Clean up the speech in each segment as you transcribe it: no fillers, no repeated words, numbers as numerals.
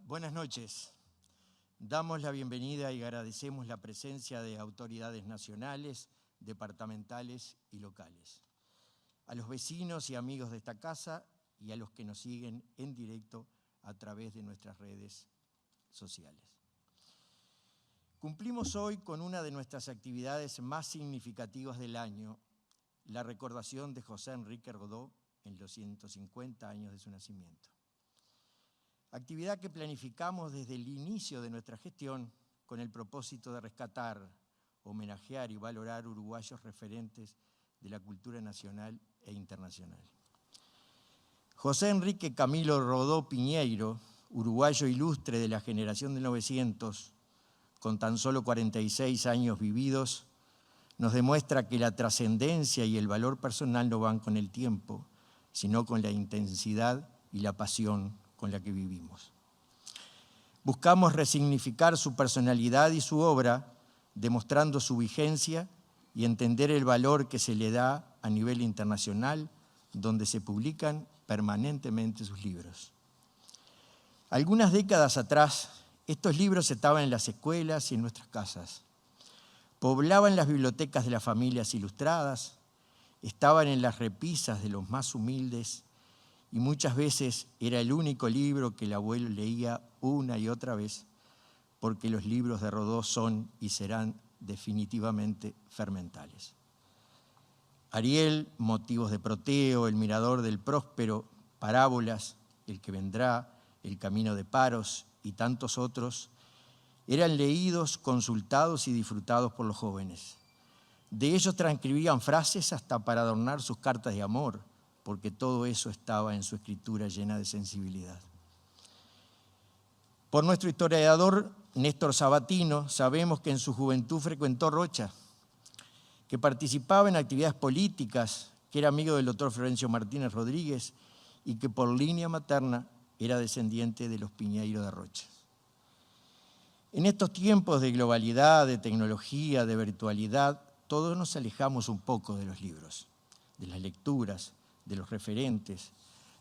Buenas noches. Damos la bienvenida y agradecemos la presencia de autoridades nacionales, departamentales y locales. A los vecinos y amigos de esta casa y a los que nos siguen en directo a través de nuestras redes sociales. Cumplimos hoy con una de nuestras actividades más significativas del año, la recordación de José Enrique Rodó en los 150 años de su nacimiento. Actividad que planificamos desde el inicio de nuestra gestión con el propósito de rescatar, homenajear y valorar uruguayos referentes de la cultura nacional e internacional. José Enrique Camilo Rodó Piñeiro, uruguayo ilustre de la generación del 900, con tan solo 46 años vividos, nos demuestra que la trascendencia y el valor personal no van con el tiempo, sino con la intensidad y la pasión con la que vivimos. Buscamos resignificar su personalidad y su obra, demostrando su vigencia y entender el valor que se le da a nivel internacional, donde se publican permanentemente sus libros. Algunas décadas atrás, estos libros estaban en las escuelas y en nuestras casas. Poblaban las bibliotecas de las familias ilustradas, estaban en las repisas de los más humildes y muchas veces era el único libro que el abuelo leía una y otra vez, porque los libros de Rodó son y serán definitivamente fermentales. Ariel, Motivos de Proteo, El Mirador del Próspero, Parábolas, El que vendrá, El camino de Paros y tantos otros, eran leídos, consultados y disfrutados por los jóvenes. De ellos transcribían frases hasta para adornar sus cartas de amor, porque todo eso estaba en su escritura llena de sensibilidad. Por nuestro historiador Néstor Sabatino, sabemos que en su juventud frecuentó Rocha, que participaba en actividades políticas, que era amigo del doctor Florencio Martínez Rodríguez y que por línea materna era descendiente de los Piñeiro de Rocha. En estos tiempos de globalidad, de tecnología, de virtualidad, todos nos alejamos un poco de los libros, de las lecturas, de los referentes,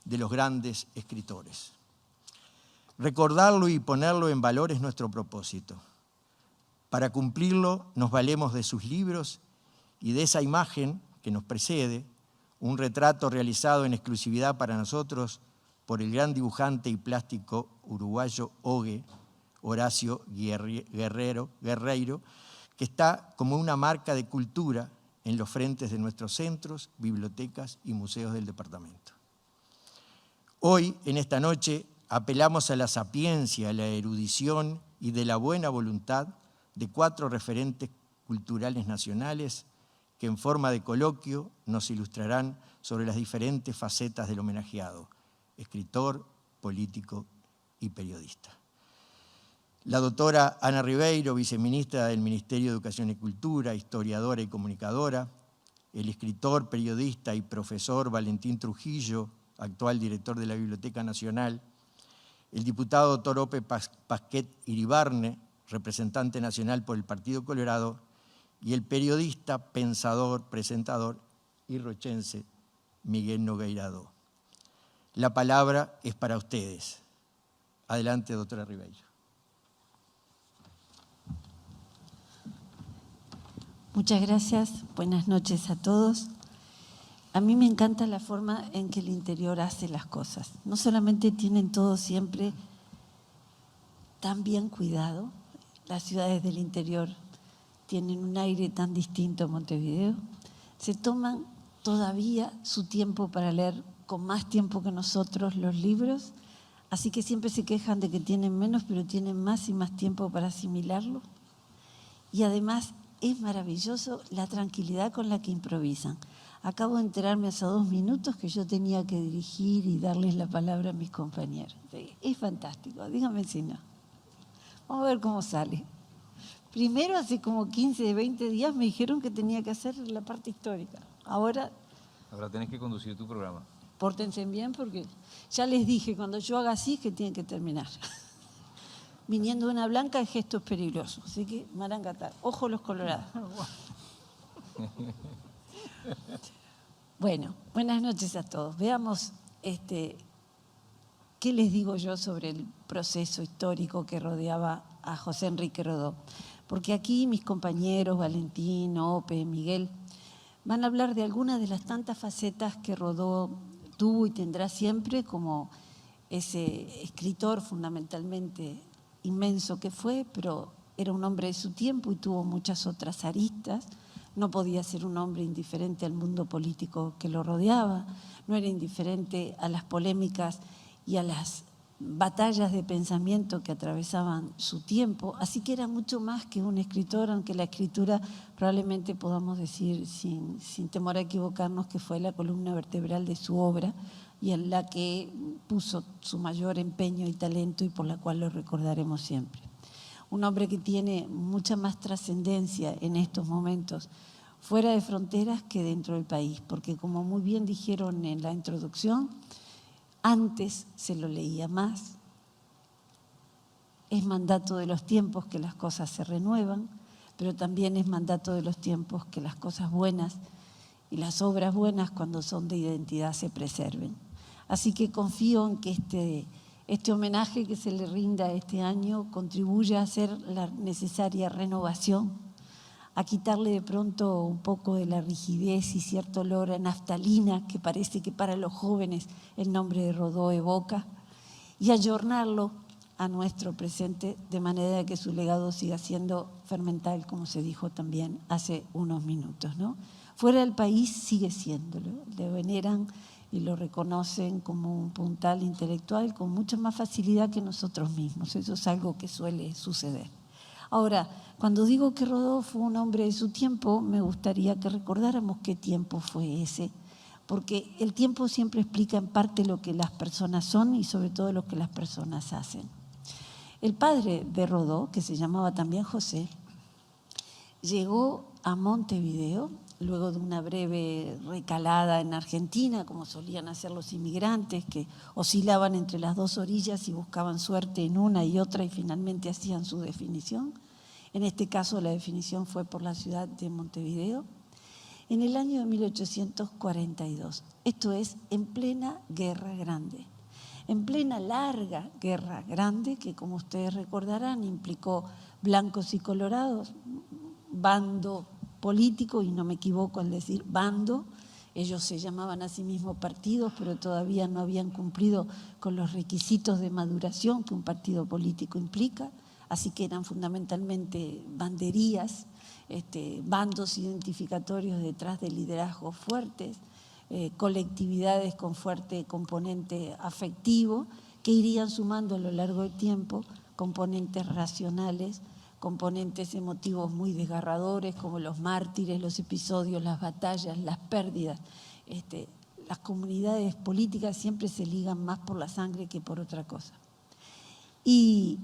de los grandes escritores. Recordarlo y ponerlo en valor es nuestro propósito. Para cumplirlo nos valemos de sus libros y de esa imagen que nos precede, un retrato realizado en exclusividad para nosotros por el gran dibujante y plástico uruguayo Ogue, Horacio Guerreiro, que está como una marca de cultura en los frentes de nuestros centros, bibliotecas y museos del departamento. Hoy, en esta noche, apelamos a la sapiencia, a la erudición y de la buena voluntad de 4 referentes culturales nacionales que en forma de coloquio nos ilustrarán sobre las diferentes facetas del homenajeado, escritor, político y periodista. La doctora Ana Ribeiro, viceministra del Ministerio de Educación y Cultura, historiadora y comunicadora, el escritor, periodista y profesor Valentín Trujillo, actual director de la Biblioteca Nacional, el diputado doctor Ope Pasquet Iribarne, representante nacional por el Partido Colorado, y el periodista, pensador, presentador y rochense Miguel Nogueirado. La palabra es para ustedes. Adelante, doctora Ribeiro. Muchas gracias, buenas noches a todos. A mí me encanta la forma en que el interior hace las cosas. No solamente tienen todo siempre tan bien cuidado, las ciudades del interior tienen un aire tan distinto a Montevideo, se toman todavía su tiempo para leer con más tiempo que nosotros los libros, así que siempre se quejan de que tienen menos, pero tienen más y más tiempo para asimilarlo. Y además es maravilloso la tranquilidad con la que improvisan. Acabo de enterarme hace 2 minutos que yo tenía que dirigir y darles la palabra a mis compañeros. Es fantástico, díganme si no. Vamos a ver cómo sale. Primero, hace como 15, 20 días me dijeron que tenía que hacer la parte histórica. Ahora tenés que conducir tu programa. Pórtense bien porque ya les dije, cuando yo haga así, que tienen que terminar. Viniendo de una blanca, el gesto es peligroso. Así que, marangatar, ojo los colorados. Bueno, buenas noches a todos. Veamos ¿qué les digo yo sobre el proceso histórico que rodeaba a José Enrique Rodó? Porque aquí mis compañeros, Valentín, Ope, Miguel, van a hablar de algunas de las tantas facetas que Rodó tuvo y tendrá siempre, como ese escritor fundamentalmente inmenso que fue, pero era un hombre de su tiempo y tuvo muchas otras aristas. No podía ser un hombre indiferente al mundo político que lo rodeaba, no era indiferente a las polémicas y a las batallas de pensamiento que atravesaban su tiempo, así que era mucho más que un escritor, aunque la escritura probablemente podamos decir sin temor a equivocarnos que fue la columna vertebral de su obra y en la que puso su mayor empeño y talento y por la cual lo recordaremos siempre. Un hombre que tiene mucha más trascendencia en estos momentos fuera de fronteras que dentro del país, porque como muy bien dijeron en la introducción, antes se lo leía más. Es mandato de los tiempos que las cosas se renuevan, pero también es mandato de los tiempos que las cosas buenas y las obras buenas, cuando son de identidad, se preserven. Así que confío en que este homenaje que se le rinda este año contribuya a hacer la necesaria renovación, a quitarle de pronto un poco de la rigidez y cierto olor a naftalina que parece que para los jóvenes el nombre de Rodó evoca, y ayornarlo a nuestro presente de manera que su legado siga siendo fermental, como se dijo también hace unos minutos, ¿no? Fuera del país sigue siéndolo, le veneran y lo reconocen como un puntal intelectual con mucha más facilidad que nosotros mismos. Eso es algo que suele suceder. Ahora, cuando digo que Rodó fue un hombre de su tiempo, me gustaría que recordáramos qué tiempo fue ese, porque el tiempo siempre explica en parte lo que las personas son y sobre todo lo que las personas hacen. El padre de Rodó, que se llamaba también José, llegó a Montevideo luego de una breve recalada en Argentina, como solían hacer los inmigrantes, que oscilaban entre las dos orillas y buscaban suerte en una y otra y finalmente hacían su definición. En este caso la definición fue por la ciudad de Montevideo, en el año de 1842. Esto es en plena Guerra Grande, en plena larga Guerra Grande, que como ustedes recordarán implicó blancos y colorados, bando político, y no me equivoco al decir bando. Ellos se llamaban a sí mismos partidos, pero todavía no habían cumplido con los requisitos de maduración que un partido político implica, así que eran fundamentalmente banderías, bandos identificatorios detrás de liderazgos fuertes, colectividades con fuerte componente afectivo, que irían sumando a lo largo del tiempo componentes racionales, componentes emotivos muy desgarradores, como los mártires, los episodios, las batallas, las pérdidas. Las comunidades políticas siempre se ligan más por la sangre que por otra cosa. Y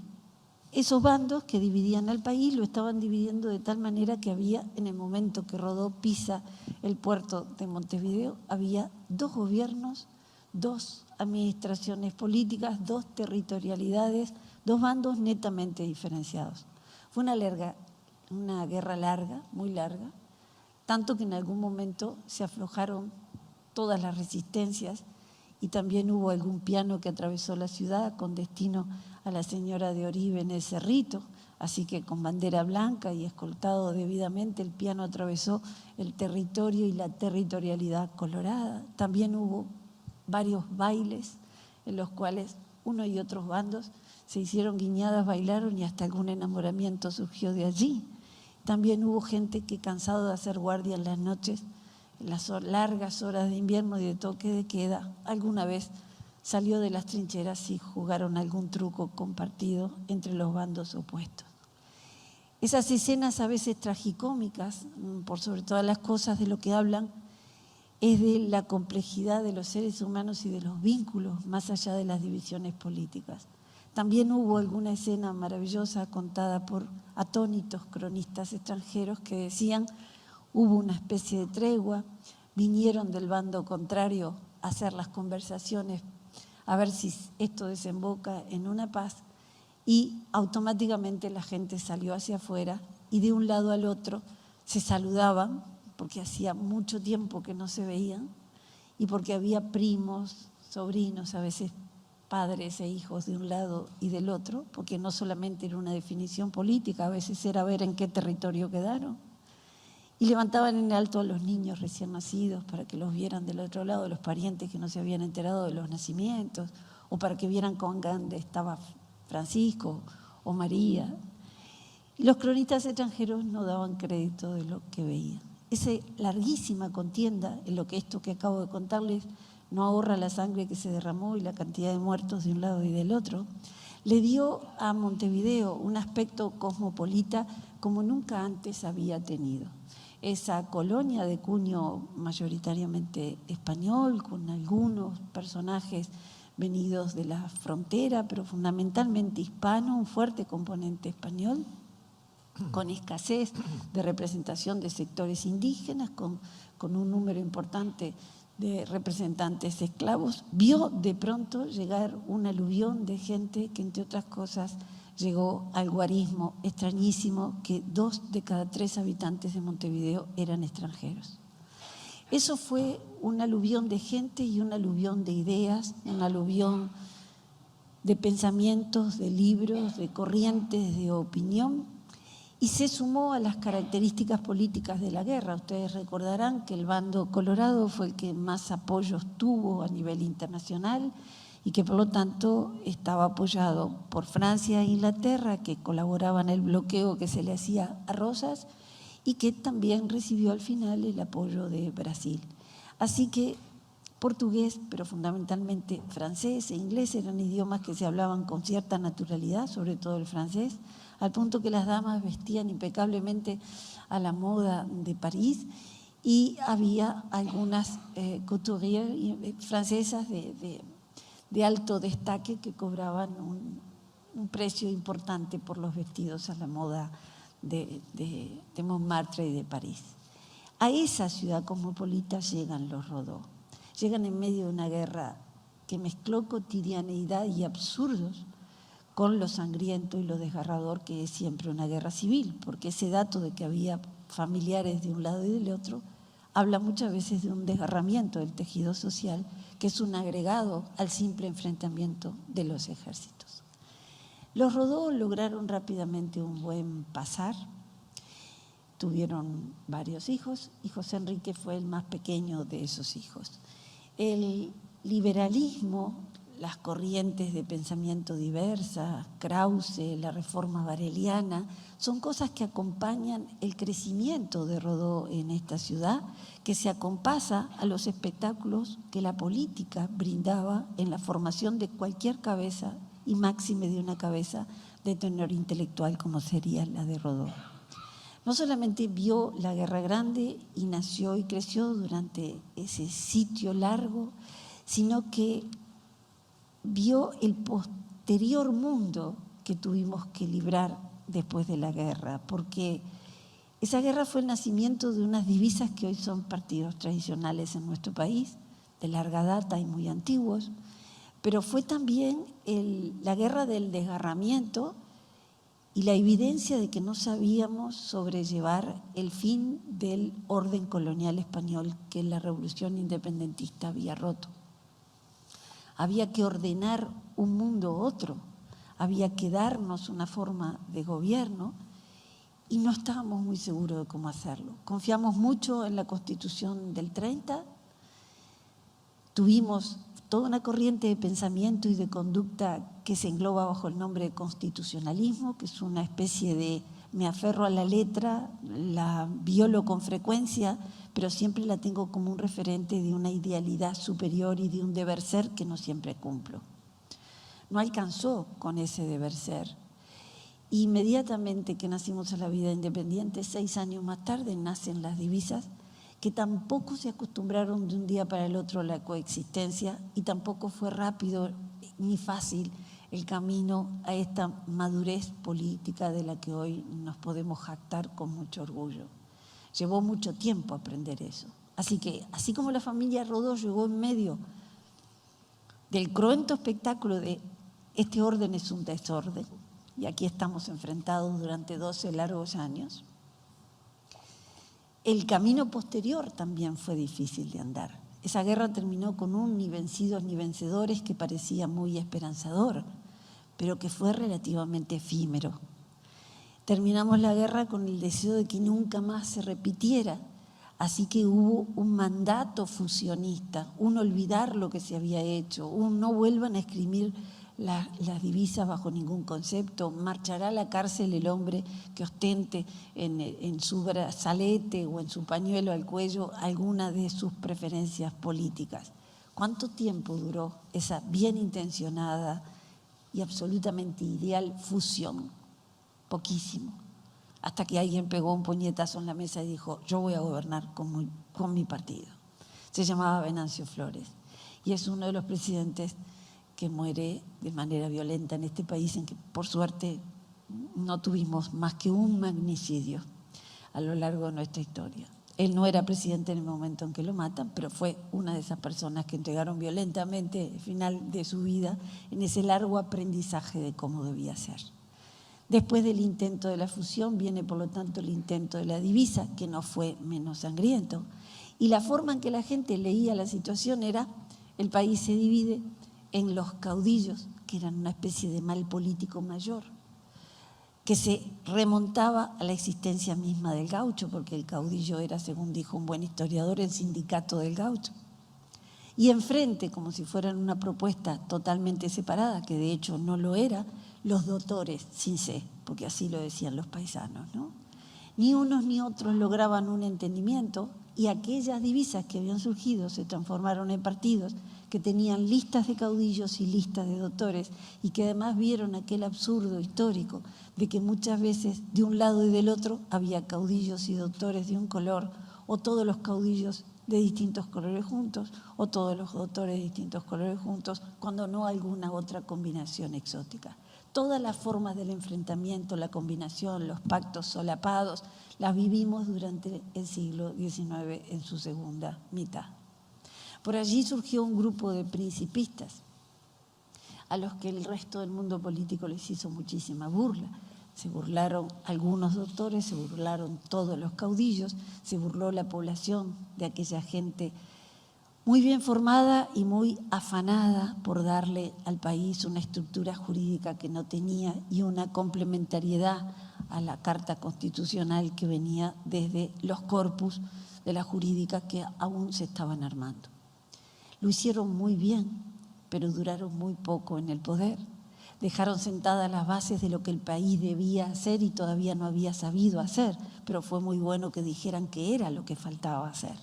esos bandos que dividían al país lo estaban dividiendo de tal manera que había, en el momento que Rodó pisa el puerto de Montevideo, había dos gobiernos, dos administraciones políticas, dos territorialidades, dos bandos netamente diferenciados. Fue una guerra larga, muy larga, tanto que en algún momento se aflojaron todas las resistencias y también hubo algún piano que atravesó la ciudad con destino a la señora de Oribe en el Cerrito, así que con bandera blanca y escoltado debidamente el piano atravesó el territorio y la territorialidad colorada. También hubo varios bailes en los cuales uno y otros bandos se hicieron guiñadas, bailaron y hasta algún enamoramiento surgió de allí. También hubo gente que, cansado de hacer guardia en las noches, en las largas horas de invierno y de toque de queda, alguna vez salió de las trincheras y jugaron algún truco compartido entre los bandos opuestos. Esas escenas a veces tragicómicas, por sobre todas las cosas, de lo que hablan es de la complejidad de los seres humanos y de los vínculos más allá de las divisiones políticas. También hubo alguna escena maravillosa contada por atónitos cronistas extranjeros que decían: hubo una especie de tregua, vinieron del bando contrario a hacer las conversaciones a ver si esto desemboca en una paz, y automáticamente la gente salió hacia afuera y de un lado al otro se saludaban porque hacía mucho tiempo que no se veían y porque había primos, sobrinos, a veces padres e hijos de un lado y del otro, porque no solamente era una definición política, a veces era ver en qué territorio quedaron. Y levantaban en alto a los niños recién nacidos para que los vieran del otro lado, los parientes que no se habían enterado de los nacimientos, o para que vieran con dónde estaba Francisco o María. Y los cronistas extranjeros no daban crédito de lo que veían. Esa larguísima contienda, en lo que esto que acabo de contarles no ahorra la sangre que se derramó y la cantidad de muertos de un lado y del otro, le dio a Montevideo un aspecto cosmopolita como nunca antes había tenido. Esa colonia de cuño mayoritariamente español, con algunos personajes venidos de la frontera, pero fundamentalmente hispano, un fuerte componente español, con escasez de representación de sectores indígenas, con un número importante de representantes esclavos, vio de pronto llegar un aluvión de gente que, entre otras cosas, llegó al guarismo extrañísimo, que 2 de cada 3 habitantes de Montevideo eran extranjeros. Eso fue un aluvión de gente y un aluvión de ideas, un aluvión de pensamientos, de libros, de corrientes de opinión, y se sumó a las características políticas de la guerra. Ustedes recordarán que el bando colorado fue el que más apoyos tuvo a nivel internacional y que por lo tanto estaba apoyado por Francia e Inglaterra, que colaboraban en el bloqueo que se le hacía a Rosas, y que también recibió al final el apoyo de Brasil. Así que portugués, pero fundamentalmente francés e inglés eran idiomas que se hablaban con cierta naturalidad, sobre todo el francés, al punto que las damas vestían impecablemente a la moda de París, y había algunas couturières francesas de alto destaque que cobraban un precio importante por los vestidos a la moda de Montmartre y de París. A esa ciudad cosmopolita llegan los Rodó. Llegan en medio de una guerra que mezcló cotidianeidad y absurdos con lo sangriento y lo desgarrador que es siempre una guerra civil, porque ese dato de que había familiares de un lado y del otro habla muchas veces de un desgarramiento del tejido social, que es un agregado al simple enfrentamiento de los ejércitos. Los Rodó lograron rápidamente un buen pasar, tuvieron varios hijos y José Enrique fue el más pequeño de esos hijos. El liberalismo, las corrientes de pensamiento diversas, Krause, la reforma bareliana, son cosas que acompañan el crecimiento de Rodó en esta ciudad, que se acompasa a los espectáculos que la política brindaba en la formación de cualquier cabeza, y máxime de una cabeza de tenor intelectual como sería la de Rodó. No solamente vio la Guerra Grande y nació y creció durante ese sitio largo, sino que vio el posterior mundo que tuvimos que librar después de la guerra, porque esa guerra fue el nacimiento de unas divisas que hoy son partidos tradicionales en nuestro país, de larga data y muy antiguos, pero fue también la guerra del desgarramiento y la evidencia de que no sabíamos sobrellevar el fin del orden colonial español que la revolución independentista había roto. Había que ordenar un mundo otro, había que darnos una forma de gobierno y no estábamos muy seguros de cómo hacerlo. Confiamos mucho en la Constitución del 30, tuvimos toda una corriente de pensamiento y de conducta que se engloba bajo el nombre de constitucionalismo, que es una especie de me aferro a la letra, la violo con frecuencia, pero siempre la tengo como un referente de una idealidad superior y de un deber ser que no siempre cumplo. No alcanzó con ese deber ser. Inmediatamente que nacimos a la vida independiente, 6 años más tarde, nacen las divisas, que tampoco se acostumbraron de un día para el otro a la coexistencia y tampoco fue rápido ni fácil el camino a esta madurez política de la que hoy nos podemos jactar con mucho orgullo. Llevó mucho tiempo aprender eso. Así que, así como la familia Rodó llegó en medio del cruento espectáculo de este orden es un desorden, y aquí estamos enfrentados durante 12 largos años, el camino posterior también fue difícil de andar. Esa guerra terminó con un ni vencidos ni vencedores que parecía muy esperanzador, pero que fue relativamente efímero. Terminamos la guerra con el deseo de que nunca más se repitiera, así que hubo un mandato fusionista, un olvidar lo que se había hecho, un no vuelvan a escribir las divisas bajo ningún concepto, marchará a la cárcel el hombre que ostente en su brazalete o en su pañuelo al cuello alguna de sus preferencias políticas. ¿Cuánto tiempo duró esa bien intencionada y absolutamente ideal fusión? Poquísimo. Hasta que alguien pegó un puñetazo en la mesa y dijo, yo voy a gobernar con mi partido. Se llamaba Venancio Flores y es uno de los presidentes que muere de manera violenta en este país, en que por suerte no tuvimos más que un magnicidio a lo largo de nuestra historia. Él no era presidente en el momento en que lo matan, pero fue una de esas personas que entregaron violentamente el final de su vida en ese largo aprendizaje de cómo debía ser. Después del intento de la fusión viene, por lo tanto, el intento de la divisa, que no fue menos sangriento. Y la forma en que la gente leía la situación era: el país se divide en los caudillos, que eran una especie de mal político mayor, que se remontaba a la existencia misma del gaucho, porque el caudillo era, según dijo un buen historiador, el sindicato del gaucho. Y enfrente, como si fueran una propuesta totalmente separada, que de hecho no lo era, los doctores, sin C, porque así lo decían los paisanos, ¿no? Ni unos ni otros lograban un entendimiento, y aquellas divisas que habían surgido se transformaron en partidos que tenían listas de caudillos y listas de doctores, y que además vieron aquel absurdo histórico de que muchas veces de un lado y del otro había caudillos y doctores de un color, o todos los caudillos de distintos colores juntos, o todos los doctores de distintos colores juntos, cuando no alguna otra combinación exótica. Todas las formas del enfrentamiento, la combinación, los pactos solapados, las vivimos durante el siglo XIX en su segunda mitad. Por allí surgió un grupo de principistas a los que el resto del mundo político les hizo muchísima burla. Se burlaron algunos doctores, se burlaron todos los caudillos, se burló la población de aquella gente muy bien formada y muy afanada por darle al país una estructura jurídica que no tenía y una complementariedad a la Carta Constitucional que venía desde los corpus de la jurídica que aún se estaban armando. Lo hicieron muy bien, pero duraron muy poco en el poder. Dejaron sentadas las bases de lo que el país debía hacer y todavía no había sabido hacer, pero fue muy bueno que dijeran que era lo que faltaba hacer.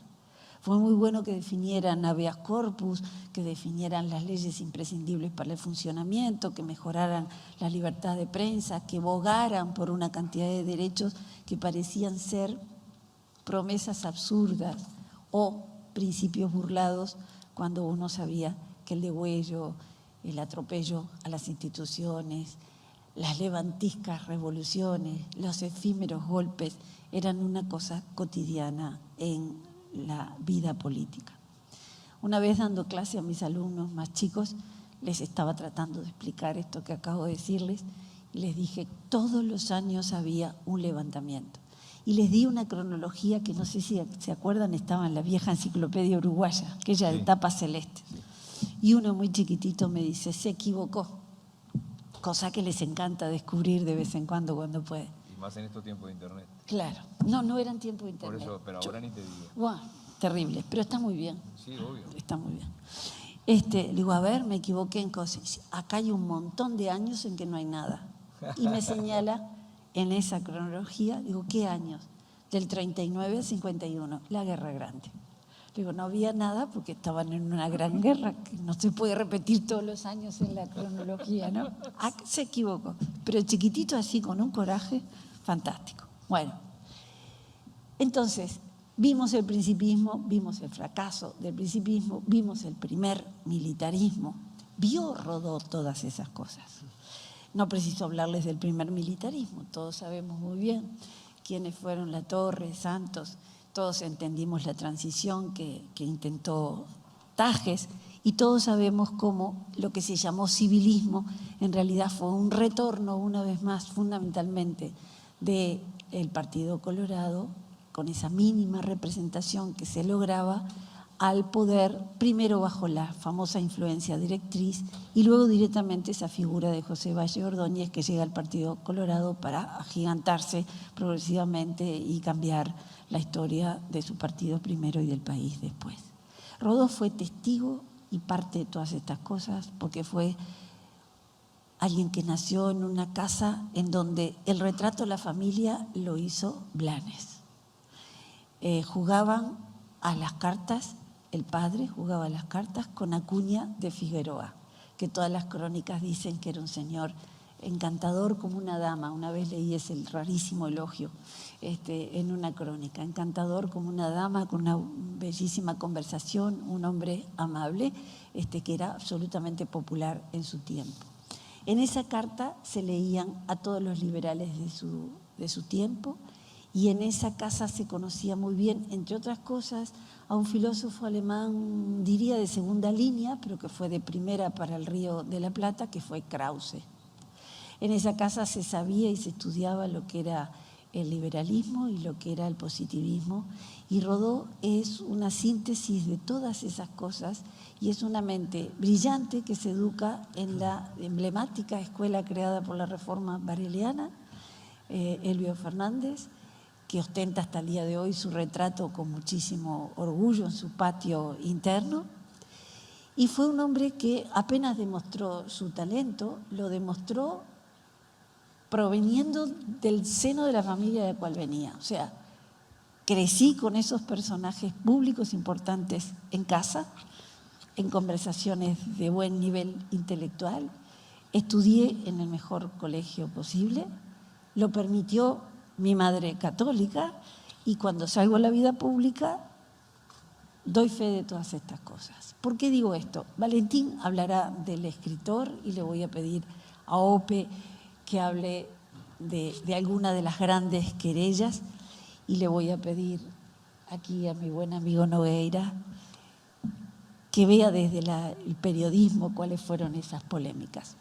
Fue muy bueno que definieran habeas corpus, que definieran las leyes imprescindibles para el funcionamiento, que mejoraran la libertad de prensa, que bogaran por una cantidad de derechos que parecían ser promesas absurdas o principios burlados, cuando uno sabía que el degüello, el atropello a las instituciones, las levantiscas revoluciones, los efímeros golpes eran una cosa cotidiana en la vida política. Una vez dando clase a mis alumnos más chicos, les estaba tratando de explicar esto que acabo de decirles, y les dije, todos los años había un levantamiento. Y les di una cronología que no sé si se acuerdan, estaba en la vieja enciclopedia uruguaya, aquella de tapa celeste. Y uno muy chiquitito me dice, se equivocó, cosa que les encanta descubrir de vez en cuando puede. Y más en estos tiempos de internet. Claro, no eran tiempos de internet. Por eso, pero ahora ni te digo. Wow, terrible, pero está muy bien. Sí, obvio. Está muy bien. Le digo, a ver, me equivoqué en cosas. Acá hay un montón de años en que no hay nada. Y me señala en esa cronología, digo, ¿qué años? Del 39 al 51, la Guerra Grande. Digo, no había nada porque estaban en una gran guerra, que no se puede repetir todos los años en la cronología, ¿no? Se equivocó, pero chiquitito así, con un coraje fantástico. Bueno, entonces, vimos el principismo, vimos el fracaso del principismo, vimos el primer militarismo. Rodó todas esas cosas. No preciso hablarles del primer militarismo, todos sabemos muy bien quiénes fueron Latorre, Santos, todos entendimos la transición que intentó Tajes, y todos sabemos cómo lo que se llamó civilismo en realidad fue un retorno, una vez más, fundamentalmente, del Partido Colorado, con esa mínima representación que se lograba al poder, primero bajo la famosa influencia directriz y luego directamente esa figura de José Valle Ordóñez que llega al Partido Colorado para agigantarse progresivamente y cambiar la historia de su partido primero y del país después. Rodó fue testigo y parte de todas estas cosas porque fue alguien que nació en una casa en donde el retrato de la familia lo hizo Blanes. Jugaban a las cartas, el padre jugaba a las cartas con Acuña de Figueroa, que todas las crónicas dicen que era un señor encantador como una dama. Una vez leí ese rarísimo elogio en una crónica, encantador como una dama, con una bellísima conversación, un hombre amable, que era absolutamente popular en su tiempo. En esa carta se leían a todos los liberales de su tiempo y en esa casa se conocía muy bien, entre otras cosas, a un filósofo alemán, diría de segunda línea, pero que fue de primera para el Río de la Plata, que fue Krause. En esa casa se sabía y se estudiaba lo que era el liberalismo y lo que era el positivismo, y Rodó es una síntesis de todas esas cosas y es una mente brillante que se educa en la emblemática escuela creada por la Reforma Bareliana, Elbio Fernández, que ostenta hasta el día de hoy su retrato con muchísimo orgullo en su patio interno. Y fue un hombre que apenas demostró su talento, lo demostró proveniendo del seno de la familia de la cual venía. O sea, crecí con esos personajes públicos importantes en casa, en conversaciones de buen nivel intelectual, estudié en el mejor colegio posible, lo permitió mi madre católica y cuando salgo a la vida pública doy fe de todas estas cosas. ¿Por qué digo esto? Valentín hablará del escritor y le voy a pedir a Ope que hable de alguna de las grandes querellas y le voy a pedir aquí a mi buen amigo Nogueira que vea desde el periodismo cuáles fueron esas polémicas.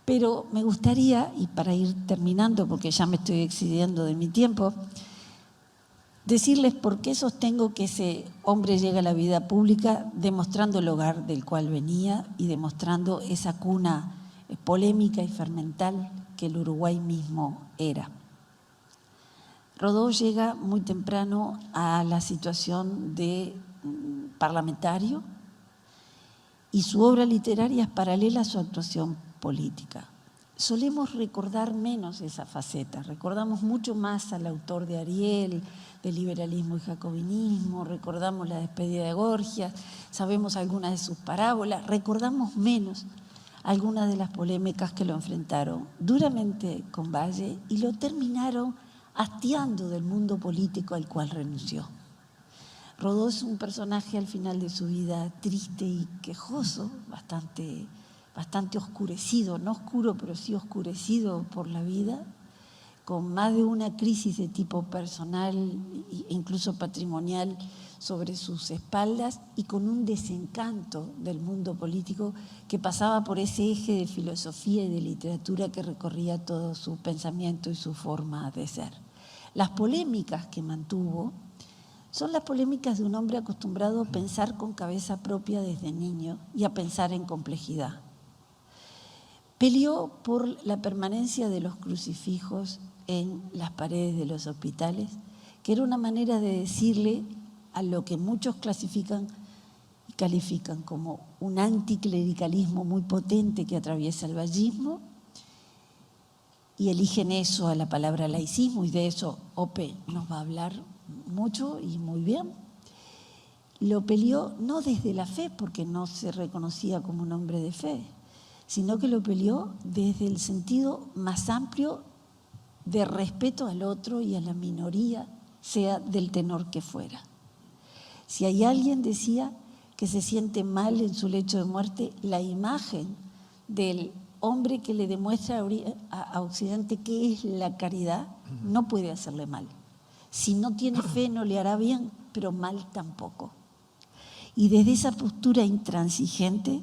Pero me gustaría, y para ir terminando, porque ya me estoy excediendo de mi tiempo, decirles por qué sostengo que ese hombre llega a la vida pública demostrando el hogar del cual venía y demostrando esa cuna polémica y fermental que el Uruguay mismo era. Rodó llega muy temprano a la situación de parlamentario y su obra literaria es paralela a su actuación política. Solemos recordar menos esa faceta, recordamos mucho más al autor de Ariel, de liberalismo y jacobinismo, recordamos la despedida de Gorgias, sabemos algunas de sus parábolas, recordamos menos algunas de las polémicas que lo enfrentaron duramente con Valle y lo terminaron hastiando del mundo político al cual renunció. Rodó es un personaje al final de su vida triste y quejoso, bastante oscurecido, no oscuro, pero sí oscurecido por la vida, con más de una crisis de tipo personal e incluso patrimonial sobre sus espaldas y con un desencanto del mundo político que pasaba por ese eje de filosofía y de literatura que recorría todo su pensamiento y su forma de ser. Las polémicas que mantuvo son las polémicas de un hombre acostumbrado a pensar con cabeza propia desde niño y a pensar en complejidad. Peleó por la permanencia de los crucifijos en las paredes de los hospitales, que era una manera de decirle a lo que muchos clasifican y califican como un anticlericalismo muy potente que atraviesa el vallismo, y eligen eso a la palabra laicismo, y de eso Ope nos va a hablar mucho y muy bien. Lo peleó no desde la fe, porque no se reconocía como un hombre de fe, sino que lo peleó desde el sentido más amplio de respeto al otro y a la minoría, sea del tenor que fuera. Si hay alguien, decía, que se siente mal en su lecho de muerte, la imagen del hombre que le demuestra a Occidente qué es la caridad no puede hacerle mal. Si no tiene fe no le hará bien, pero mal tampoco. Y desde esa postura intransigente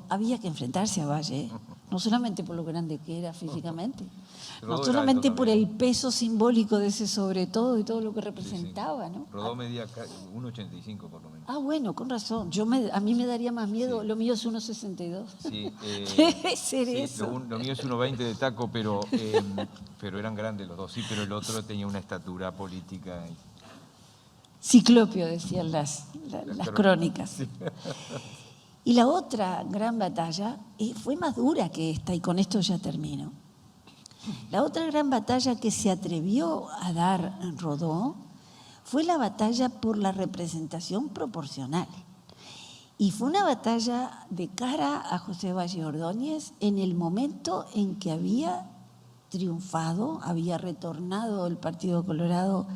había que enfrentarse a Valle, no solamente por lo grande que era físicamente, no solamente por el peso simbólico de ese sobre todo y todo lo que representaba, ¿no? Rodó medía 1,85 por lo menos. Ah, bueno, con razón. A mí me daría más miedo, lo mío es 1,62. Sí, debe ser eso. Lo mío es 1,20 de taco, pero eran grandes los dos, sí, pero el otro tenía una estatura política. Ciclopio, decían las crónicas. Sí. Y la otra gran batalla fue más dura que esta, y con esto ya termino. La otra gran batalla que se atrevió a dar Rodó fue la batalla por la representación proporcional. Y fue una batalla de cara a José Valle Ordóñez en el momento en que había triunfado, había retornado el Partido Colorado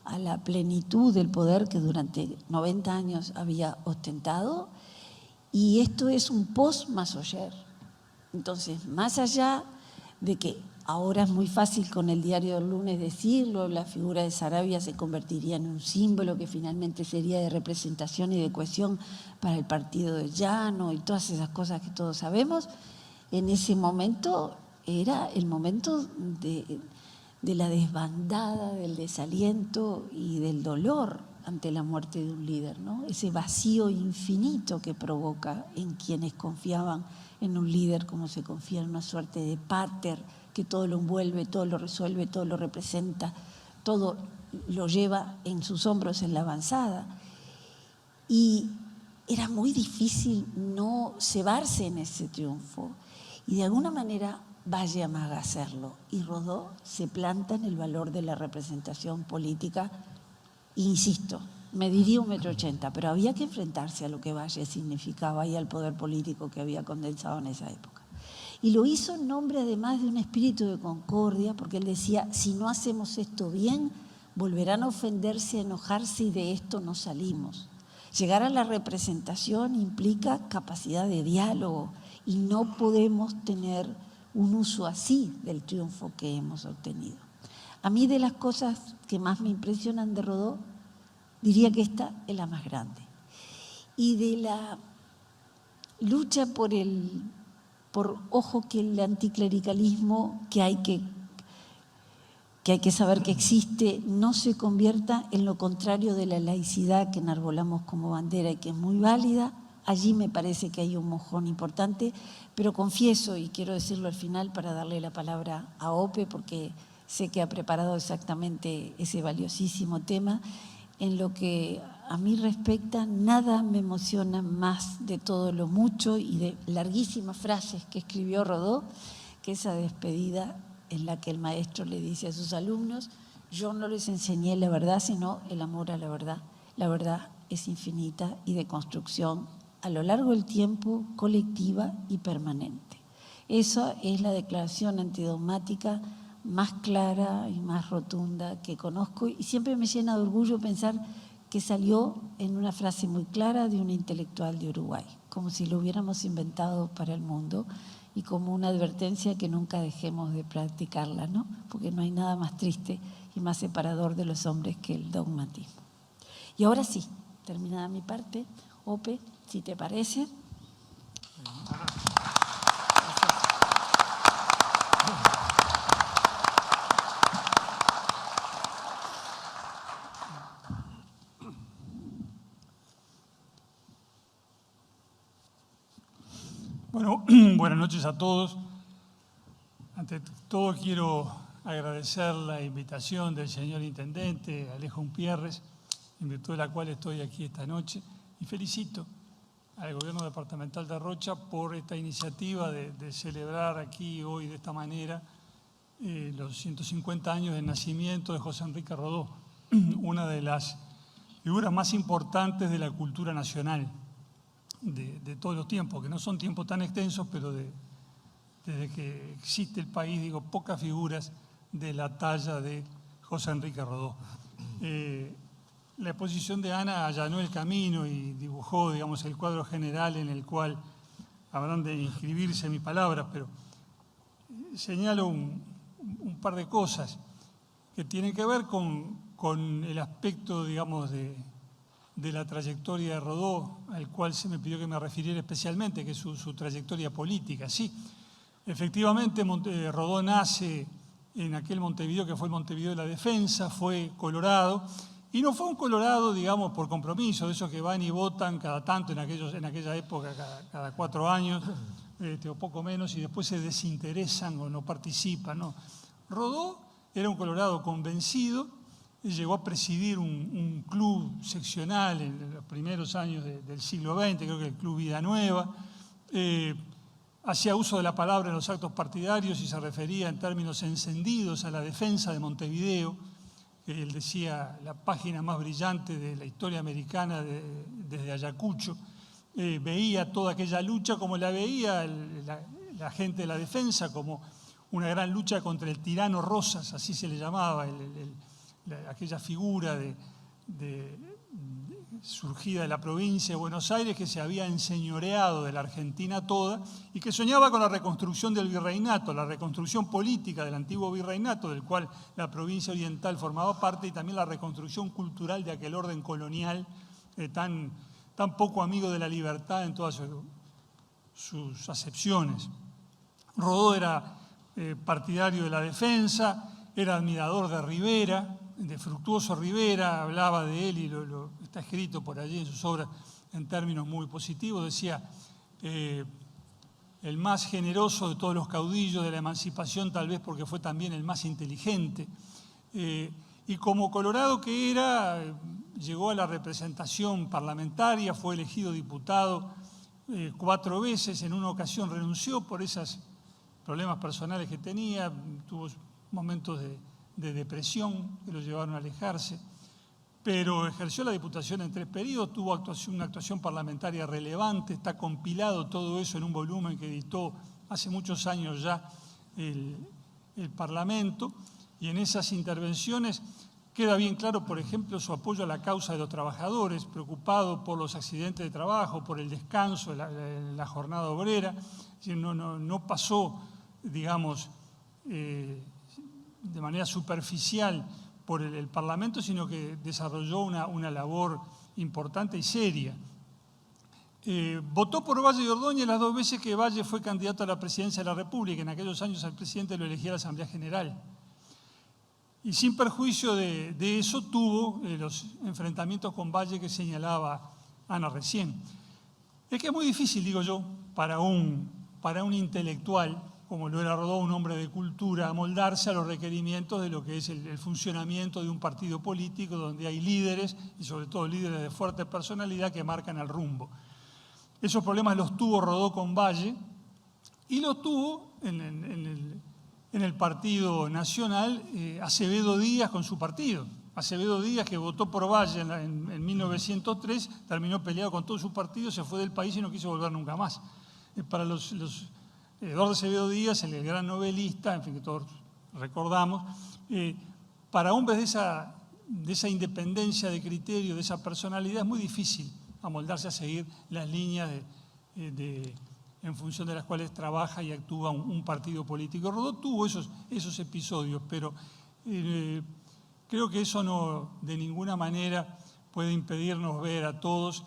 a la plenitud del poder que durante 90 años había ostentado, y esto es un post-Massoyer. Entonces, más allá de que ahora es muy fácil con el Diario del Lunes decirlo, la figura de Saravia se convertiría en un símbolo que finalmente sería de representación y de cohesión para el partido de Llano y todas esas cosas que todos sabemos, en ese momento era el momento de la desbandada, del desaliento y del dolor ante la muerte de un líder, ¿no? Ese vacío infinito que provoca en quienes confiaban en un líder como se confía en una suerte de pater que todo lo envuelve, todo lo resuelve, todo lo representa, todo lo lleva en sus hombros en la avanzada. Y era muy difícil no cebarse en ese triunfo. Y de alguna manera Valle amaga hacerlo. Y Rodó se planta en el valor de la representación política. Insisto, mediría 1,80 m, pero había que enfrentarse a lo que Valle significaba y al poder político que había condensado en esa época. Y lo hizo en nombre además de un espíritu de concordia, porque él decía, si no hacemos esto bien, volverán a ofenderse, a enojarse y de esto no salimos. Llegar a la representación implica capacidad de diálogo y no podemos tener un uso así del triunfo que hemos obtenido. A mí, de las cosas que más me impresionan de Rodó, diría que esta es la más grande. Y de la lucha por ojo, que el anticlericalismo que hay que saber que existe no se convierta en lo contrario de la laicidad que enarbolamos como bandera y que es muy válida. Allí me parece que hay un mojón importante, pero confieso, y quiero decirlo al final para darle la palabra a Ope, porque sé que ha preparado exactamente ese valiosísimo tema. En lo que a mí respecta, nada me emociona más de todo lo mucho y de larguísimas frases que escribió Rodó que esa despedida en la que el maestro le dice a sus alumnos: yo no les enseñé la verdad, sino el amor a la verdad. La verdad es infinita y de construcción a lo largo del tiempo, colectiva y permanente. Esa es la declaración antidogmática más clara y más rotunda que conozco, y siempre me llena de orgullo pensar que salió en una frase muy clara de un intelectual de Uruguay, como si lo hubiéramos inventado para el mundo y como una advertencia que nunca dejemos de practicarla, ¿no? Porque no hay nada más triste y más separador de los hombres que el dogmatismo. Y ahora sí, terminada mi parte, Ope, si te parece. Bueno, buenas noches a todos. Ante todo quiero agradecer la invitación del señor Intendente Alejo Umpierres, en virtud de la cual estoy aquí esta noche, y felicito al Gobierno Departamental de Rocha por esta iniciativa de celebrar aquí hoy de esta manera los 150 años del nacimiento de José Enrique Rodó, una de las figuras más importantes de la cultura nacional de todos los tiempos, que no son tiempos tan extensos, pero desde que existe el país, digo, pocas figuras de la talla de José Enrique Rodó. La exposición de Ana allanó el camino y dibujó, digamos, el cuadro general en el cual habrán de inscribirse mis palabras, pero señalo un par de cosas que tienen que ver con el aspecto, digamos, de de la trayectoria de Rodó, al cual se me pidió que me refiriera especialmente, que es su trayectoria política. Sí, efectivamente Rodó nace en aquel Montevideo que fue el Montevideo de la Defensa, fue colorado, y no fue un colorado, digamos, por compromiso, de esos que van y votan cada tanto en aquella época, cada 4 años, o poco menos, y después se desinteresan o no participan, no. Rodó era un colorado convencido, llegó a presidir un club seccional en los primeros años del siglo XX, creo que el Club Vida Nueva. Hacía uso de la palabra en los actos partidarios y se refería en términos encendidos a la defensa de Montevideo. Él decía, la página más brillante de la historia americana desde Ayacucho. Veía toda aquella lucha como la veía la gente de la defensa, como una gran lucha contra el tirano Rosas, así se le llamaba, aquella figura surgida de la provincia de Buenos Aires que se había enseñoreado de la Argentina toda y que soñaba con la reconstrucción del virreinato, la reconstrucción política del antiguo virreinato, del cual la provincia oriental formaba parte, y también la reconstrucción cultural de aquel orden colonial tan poco amigo de la libertad en todas sus acepciones. Rodó era partidario de la defensa, era admirador de Rivera, de Fructuoso Rivera, hablaba de él y está escrito por allí en sus obras en términos muy positivos. Decía, el más generoso de todos los caudillos de la emancipación, tal vez porque fue también el más inteligente. Y como colorado que era, llegó a la representación parlamentaria, fue elegido diputado 4 veces, en una ocasión renunció por esos problemas personales que tenía, tuvo momentos de depresión que lo llevaron a alejarse, pero ejerció la diputación en 3 periodos, tuvo una actuación parlamentaria relevante, está compilado todo eso en un volumen que editó hace muchos años ya el Parlamento, y en esas intervenciones queda bien claro, por ejemplo, su apoyo a la causa de los trabajadores, preocupado por los accidentes de trabajo, por el descanso, la jornada obrera. No pasó, digamos, de manera superficial por el Parlamento, sino que desarrolló una labor importante y seria. Votó por Valle y Ordóñez las 2 veces que Valle fue candidato a la presidencia de la República. En aquellos años al presidente lo elegía la Asamblea General. Y sin perjuicio de eso tuvo los enfrentamientos con Valle que señalaba Ana recién. Es que es muy difícil, digo yo, para un intelectual, como lo era Rodó, un hombre de cultura, amoldarse a los requerimientos de lo que es el funcionamiento de un partido político donde hay líderes, y sobre todo líderes de fuerte personalidad, que marcan el rumbo. Esos problemas los tuvo Rodó con Valle y los tuvo en el Partido Nacional Acevedo Díaz con su partido. Acevedo Díaz, que votó por Valle en 1903, terminó peleado con todo su partido, se fue del país y no quiso volver nunca más. Para Eduardo Acevedo Díaz, el gran novelista, en fin, que todos recordamos, para hombres de esa independencia de criterio, de esa personalidad, es muy difícil amoldarse a seguir las líneas en función de las cuales trabaja y actúa un partido político. Rodó tuvo esos episodios, pero creo que eso no de ninguna manera puede impedirnos ver a todos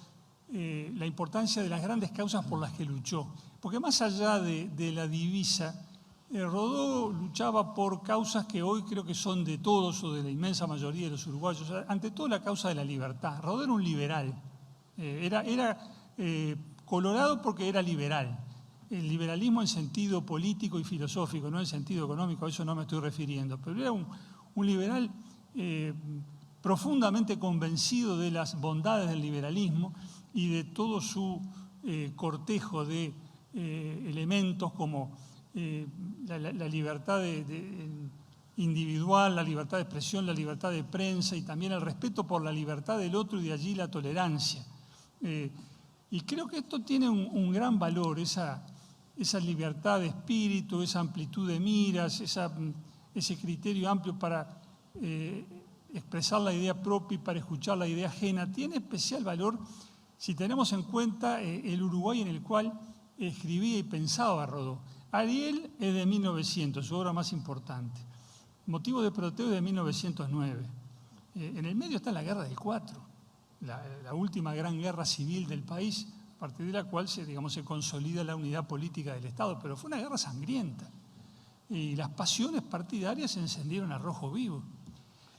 la importancia de las grandes causas por las que luchó. Porque más allá de la divisa, Rodó luchaba por causas que hoy creo que son de todos o de la inmensa mayoría de los uruguayos. Ante todo, la causa de la libertad. Rodó era un liberal. Era colorado porque era liberal. El liberalismo en sentido político y filosófico, no en sentido económico, a eso no me estoy refiriendo. Pero era un liberal profundamente convencido de las bondades del liberalismo y de todo su cortejo de elementos como la libertad individual, la libertad de expresión, la libertad de prensa y también el respeto por la libertad del otro y de allí la tolerancia. Y creo que esto tiene un gran valor, esa libertad de espíritu, esa amplitud de miras, ese criterio amplio para expresar la idea propia y para escuchar la idea ajena. Tiene especial valor si tenemos en cuenta el Uruguay en el cual escribía y pensaba Rodó. Ariel es de 1900, su obra más importante. Motivo de Proteo es de 1909. En el medio está la Guerra del 4. la última gran guerra civil del país, a partir de la cual se consolida la unidad política del Estado, pero fue una guerra sangrienta y las pasiones partidarias se encendieron a rojo vivo.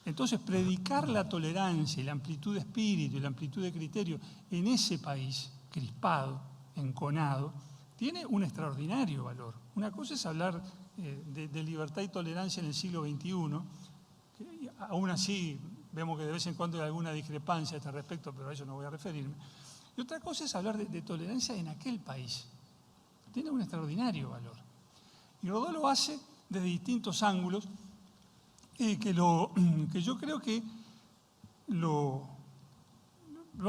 Entonces, predicar la tolerancia y la amplitud de espíritu y la amplitud de criterio en ese país crispado, enconado, tiene un extraordinario valor. Una cosa es hablar de libertad y tolerancia en el siglo XXI, que aún así vemos que de vez en cuando hay alguna discrepancia a este respecto, pero a eso no voy a referirme. Y otra cosa es hablar de tolerancia en aquel país. Tiene un extraordinario valor. Y Rodó lo hace desde distintos ángulos, que yo creo que lo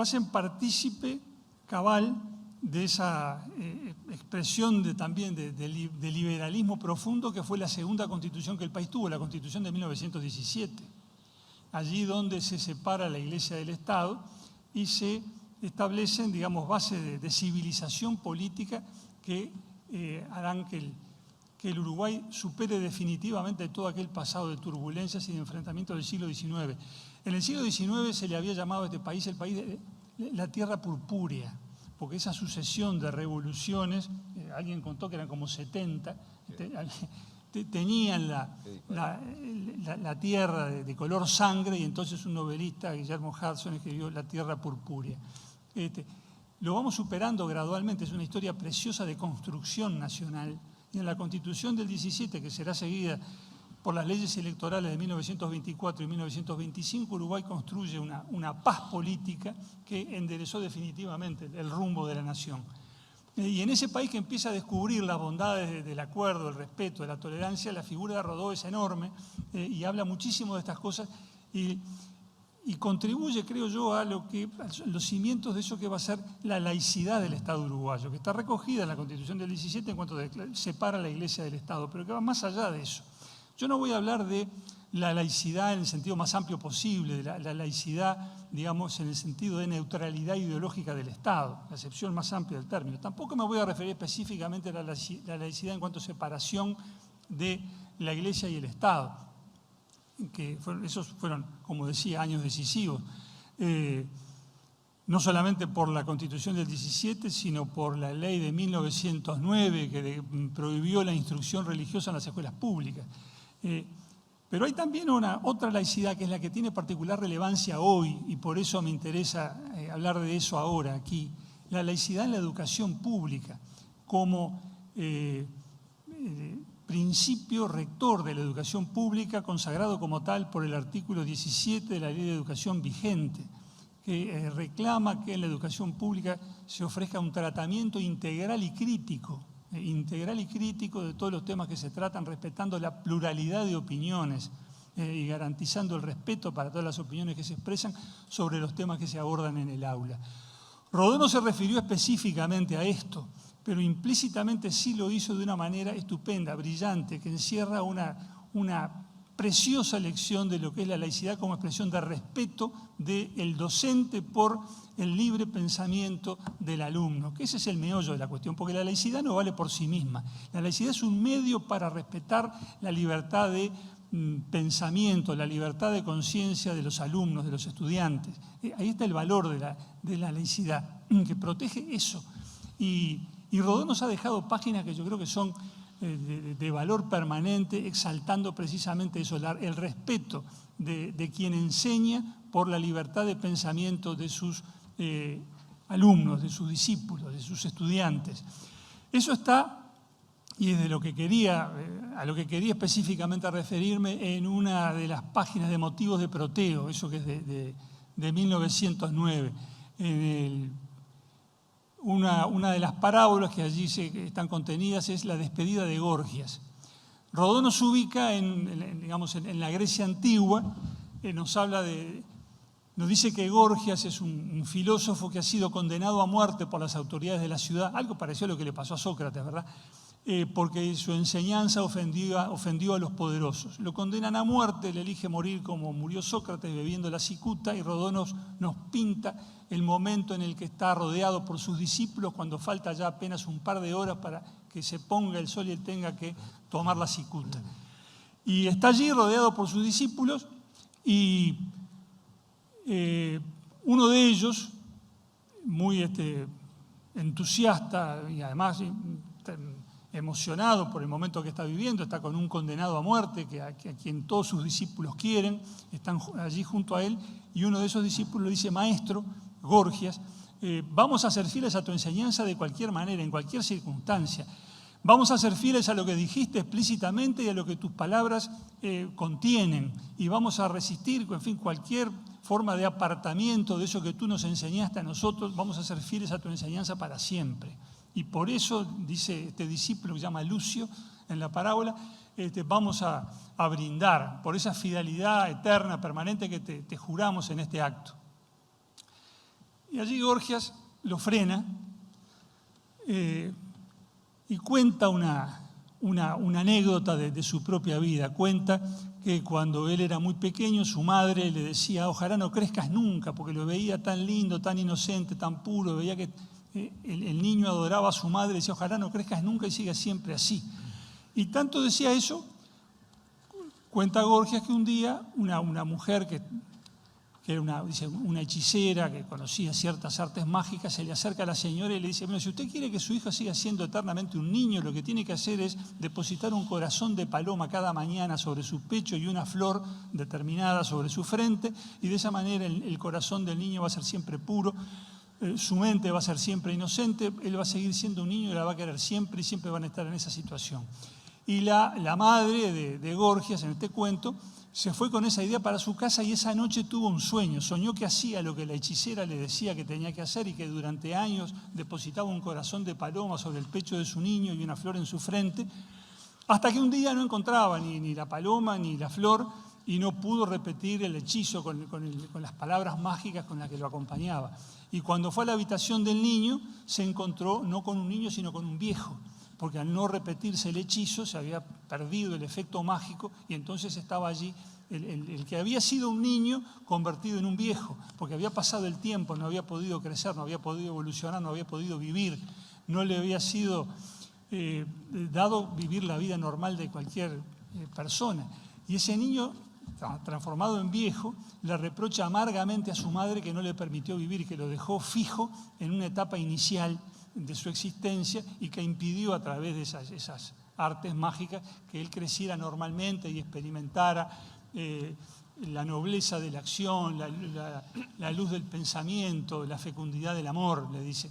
hacen partícipe cabal de esa expresión también de liberalismo profundo que fue la segunda constitución que el país tuvo, la constitución de 1917. Allí donde se separa la Iglesia del Estado y se establecen, digamos, bases de civilización política que harán que el Uruguay supere definitivamente todo aquel pasado de turbulencias y de enfrentamientos del siglo XIX. En el siglo XIX se le había llamado a este país el país de la tierra purpúrea, porque esa sucesión de revoluciones, alguien contó que eran como 70, tenían la tierra de color sangre, y entonces un novelista, Guillermo Hudson, escribió La tierra purpúrea. Lo vamos superando gradualmente, es una historia preciosa de construcción nacional. Y en la Constitución del 17, que será seguida por las leyes electorales de 1924 y 1925, Uruguay construye una paz política que enderezó definitivamente el rumbo de la nación. Y en ese país que empieza a descubrir las bondades del acuerdo, el respeto, de la tolerancia, la figura de Rodó es enorme y habla muchísimo de estas cosas y contribuye, creo yo, a los cimientos de eso que va a ser la laicidad del Estado uruguayo, que está recogida en la Constitución del 17 en cuanto separa la Iglesia del Estado, pero que va más allá de eso. Yo no voy a hablar de la laicidad en el sentido más amplio posible, de la laicidad, digamos, en el sentido de neutralidad ideológica del Estado, la acepción más amplia del término. Tampoco me voy a referir específicamente a la laicidad en cuanto a separación de la Iglesia y el Estado, que esos fueron, como decía, años decisivos, no solamente por la Constitución del 17, sino por la ley de 1909 que prohibió la instrucción religiosa en las escuelas públicas. Pero hay también otra laicidad que es la que tiene particular relevancia hoy, y por eso me interesa hablar de eso ahora aquí, la laicidad en la educación pública, como principio rector de la educación pública, consagrado como tal por el artículo 17 de la Ley de Educación vigente, que reclama que en la educación pública se ofrezca un tratamiento integral y crítico de todos los temas que se tratan, respetando la pluralidad de opiniones y garantizando el respeto para todas las opiniones que se expresan sobre los temas que se abordan en el aula. Rodó no se refirió específicamente a esto, pero implícitamente sí lo hizo de una manera estupenda, brillante, que encierra una preciosa lección de lo que es la laicidad como expresión de respeto del docente por el libre pensamiento del alumno, que ese es el meollo de la cuestión, porque la laicidad no vale por sí misma. La laicidad es un medio para respetar la libertad de pensamiento, la libertad de conciencia de los alumnos, de los estudiantes. Ahí está el valor de la laicidad, que protege eso. Y Rodó nos ha dejado páginas que yo creo que son de valor permanente, exaltando precisamente eso, el respeto de quien enseña por la libertad de pensamiento de sus alumnos, de sus discípulos, de sus estudiantes. Eso está, y es de lo que a lo que quería específicamente referirme, en una de las páginas de Motivos de Proteo, eso que es de 1909, una de las parábolas que allí están contenidas es la despedida de Gorgias. Rodó nos ubica en la Grecia antigua, nos dice que Gorgias es un filósofo que ha sido condenado a muerte por las autoridades de la ciudad, algo parecido a lo que le pasó a Sócrates, ¿verdad? Porque su enseñanza ofendió a los poderosos. Lo condenan a muerte, le elige morir como murió Sócrates, bebiendo la cicuta, y Rodó nos pinta el momento en el que está rodeado por sus discípulos cuando falta ya apenas un par de horas para que se ponga el sol y él tenga que tomar la cicuta. Y está allí rodeado por sus discípulos y Uno de ellos, muy entusiasta y además emocionado por el momento que está viviendo, está con un condenado a muerte a quien todos sus discípulos quieren, están allí junto a él, y uno de esos discípulos le dice: maestro, Gorgias, vamos a ser fieles a tu enseñanza de cualquier manera, en cualquier circunstancia. Vamos a ser fieles a lo que dijiste explícitamente y a lo que tus palabras contienen, y vamos a resistir, en fin, cualquier forma de apartamiento de eso que tú nos enseñaste a nosotros. Vamos a ser fieles a tu enseñanza para siempre. Y por eso, dice este discípulo que se llama Lucio en la parábola, vamos a brindar por esa fidelidad eterna, permanente que te juramos en este acto. Y allí Gorgias lo frena y cuenta una anécdota de su propia vida. Cuenta que cuando él era muy pequeño, su madre le decía: ojalá no crezcas nunca, porque lo veía tan lindo, tan inocente, tan puro, veía que el niño adoraba a su madre, decía: ojalá no crezcas nunca y sigas siempre así. Y tanto decía eso, cuenta Gorgias, que un día una mujer que era una hechicera que conocía ciertas artes mágicas, se le acerca a la señora y le dice: bueno, si usted quiere que su hijo siga siendo eternamente un niño, lo que tiene que hacer es depositar un corazón de paloma cada mañana sobre su pecho y una flor determinada sobre su frente, y de esa manera el corazón del niño va a ser siempre puro, su mente va a ser siempre inocente, él va a seguir siendo un niño y la va a querer siempre, y siempre van a estar en esa situación. Y la madre de Gorgias, en este cuento, se fue con esa idea para su casa, y esa noche tuvo un sueño. Soñó que hacía lo que la hechicera le decía que tenía que hacer, y que durante años depositaba un corazón de paloma sobre el pecho de su niño y una flor en su frente, hasta que un día no encontraba ni la paloma ni la flor, y no pudo repetir el hechizo con las palabras mágicas con las que lo acompañaba. Y cuando fue a la habitación del niño, se encontró no con un niño, sino con un viejo, porque al no repetirse el hechizo se había perdido el efecto mágico, y entonces estaba allí el que había sido un niño convertido en un viejo, porque había pasado el tiempo, no había podido crecer, no había podido evolucionar, no había podido vivir, no le había sido dado vivir la vida normal de cualquier persona. Y ese niño, transformado en viejo, le reprocha amargamente a su madre que no le permitió vivir y que lo dejó fijo en una etapa inicial de su existencia, y que impidió a través de esas artes mágicas que él creciera normalmente y experimentara la nobleza de la acción, la luz del pensamiento, la fecundidad del amor, le dice.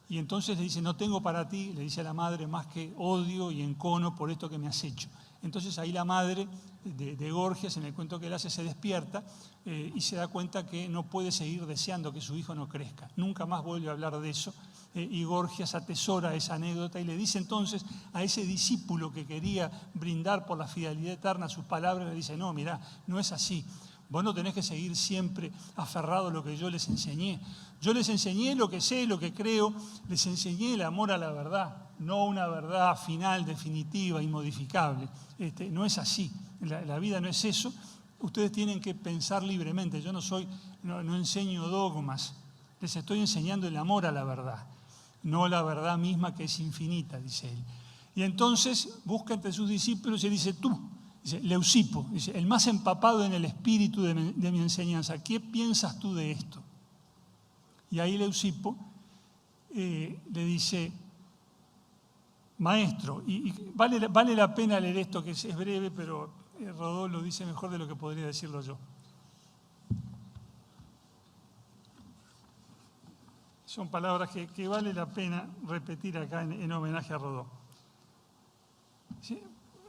Y entonces le dice: no tengo para ti, le dice a la madre, más que odio y encono por esto que me has hecho. Entonces ahí la madre de Gorgias, en el cuento que él hace, se despierta y se da cuenta que no puede seguir deseando que su hijo no crezca. Nunca más vuelve a hablar de eso, y Gorgias atesora esa anécdota y le dice entonces a ese discípulo que quería brindar por la fidelidad eterna a sus palabras, le dice: no, mirá, no es así. Vos no tenés que seguir siempre aferrado a lo que yo les enseñé. Yo les enseñé lo que sé, lo que creo, les enseñé el amor a la verdad, no una verdad final, definitiva, inmodificable. No es así, la vida no es eso. Ustedes tienen que pensar libremente. Yo no enseño dogmas, les estoy enseñando el amor a la verdad, no la verdad misma, que es infinita, dice él. Y entonces busca entre sus discípulos y dice: tú, dice Leucipo, dice, el más empapado en el espíritu de mi enseñanza, ¿qué piensas tú de esto? Y ahí Leucipo le dice: maestro, y vale la pena leer esto, que es breve, pero Rodó lo dice mejor de lo que podría decirlo yo. Son palabras que vale la pena repetir acá en homenaje a Rodó. ¿Sí?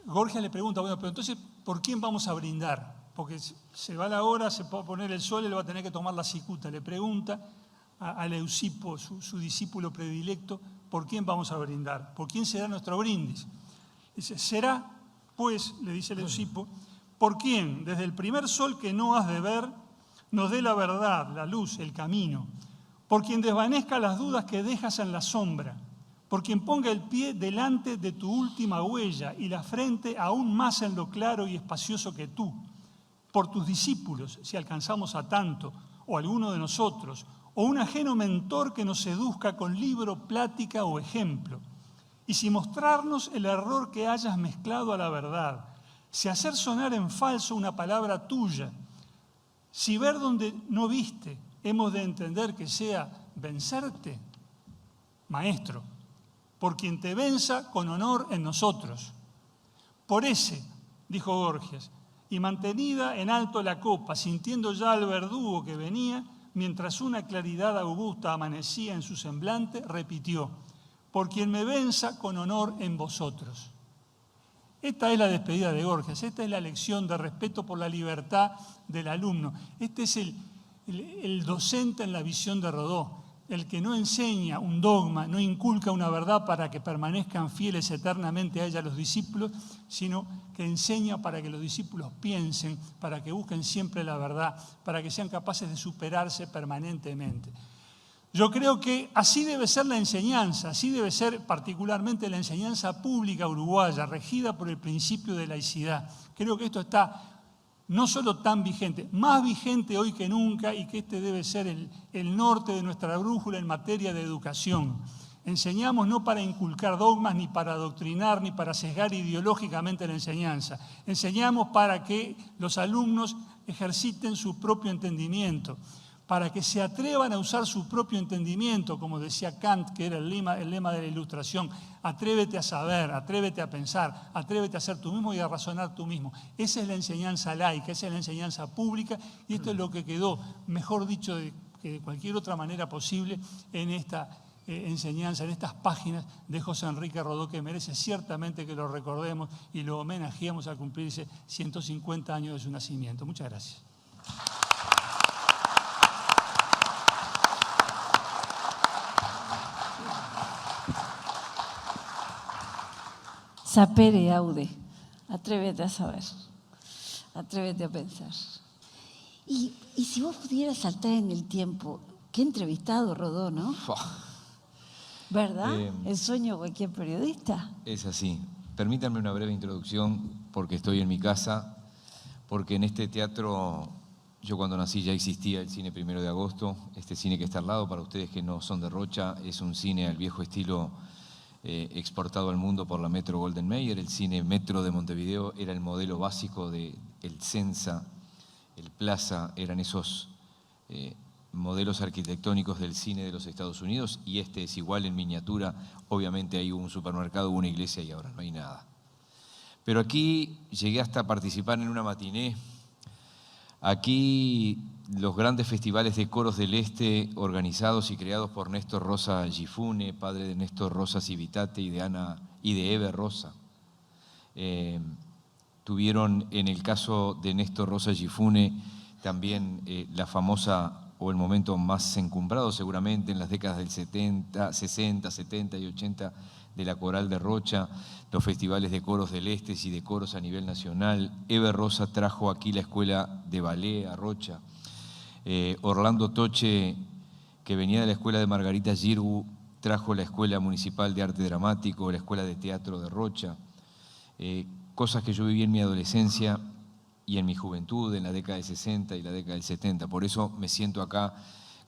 Gorgias le pregunta: bueno, pero entonces, ¿por quién vamos a brindar? Porque se va la hora, se puede poner el sol, él va a tener que tomar la cicuta. Le pregunta a Leucipo, su discípulo predilecto: ¿por quién vamos a brindar? ¿Por quién será nuestro brindis? Dice: será, pues, le dice Leucipo, por quien, desde el primer sol que no has de ver, nos dé la verdad, la luz, el camino. Por quien desvanezca las dudas que dejas en la sombra. Por quien ponga el pie delante de tu última huella y la frente aún más en lo claro y espacioso que tú. Por tus discípulos, si alcanzamos a tanto, o alguno de nosotros, o un ajeno mentor que nos seduzca con libro, plática o ejemplo. Y si mostrarnos el error que hayas mezclado a la verdad, si hacer sonar en falso una palabra tuya, si ver donde no viste hemos de entender que sea vencerte, maestro, por quien te venza con honor en nosotros. Por ese, dijo Gorgias, y mantenida en alto la copa, sintiendo ya al verdugo que venía, mientras una claridad augusta amanecía en su semblante, repitió, por quien me venza con honor en vosotros. Esta es la despedida de Gorgias, esta es la lección de respeto por la libertad del alumno. Este es el docente en la visión de Rodó, el que no enseña un dogma, no inculca una verdad para que permanezcan fieles eternamente a ella los discípulos, sino que enseña para que los discípulos piensen, para que busquen siempre la verdad, para que sean capaces de superarse permanentemente. Yo creo que así debe ser la enseñanza, así debe ser particularmente la enseñanza pública uruguaya, regida por el principio de laicidad. Creo que esto está no solo tan vigente, más vigente hoy que nunca, y que este debe ser el norte de nuestra brújula en materia de educación. Enseñamos no para inculcar dogmas, ni para adoctrinar, ni para sesgar ideológicamente la enseñanza. Enseñamos para que los alumnos ejerciten su propio entendimiento, para que se atrevan a usar su propio entendimiento, como decía Kant, que era el lema de la Ilustración. Atrévete a saber, atrévete a pensar, atrévete a ser tú mismo y a razonar tú mismo. Esa es la enseñanza laica, esa es la enseñanza pública, y esto es lo que quedó, mejor dicho que de cualquier otra manera posible, en esta enseñanza, en estas páginas de José Enrique Rodó, que merece ciertamente que lo recordemos y lo homenajeemos al cumplirse 150 años de su nacimiento. Muchas gracias. Sapere aude, atrévete a saber, atrévete a pensar. Y si vos pudieras saltar en el tiempo, qué entrevistado Rodó, ¿no? ¿Verdad? El sueño de cualquier periodista. Es así. Permítanme una breve introducción, porque estoy en mi casa, porque en este teatro, yo cuando nací ya existía el cine 1 de agosto, este cine que está al lado, para ustedes que no son de Rocha, es un cine al viejo estilo exportado al mundo por la Metro Golden Mayer. El cine Metro de Montevideo era el modelo básico del Sensa, el Plaza, eran esos modelos arquitectónicos del cine de los Estados Unidos, y este es igual en miniatura. Obviamente hay un supermercado, una iglesia y ahora no hay nada. Pero aquí llegué hasta participar en una matiné. Aquí los grandes festivales de coros del Este, organizados y creados por Néstor Rosa Gifune, padre de Néstor Rosa Civitate y de Eve Rosa. Tuvieron, en el caso de Néstor Rosa Gifune, también la famosa, o el momento más encumbrado seguramente, en las décadas del 60, 70 y 80, de la Coral de Rocha, los festivales de coros del Este y de coros a nivel nacional. Eve Rosa trajo aquí la escuela de ballet a Rocha. Orlando Toche, que venía de la escuela de Margarita Girgu, trajo la Escuela Municipal de Arte Dramático, la Escuela de Teatro de Rocha. Cosas que yo viví en mi adolescencia y en mi juventud, en la década del 60 y la década del 70. Por eso me siento acá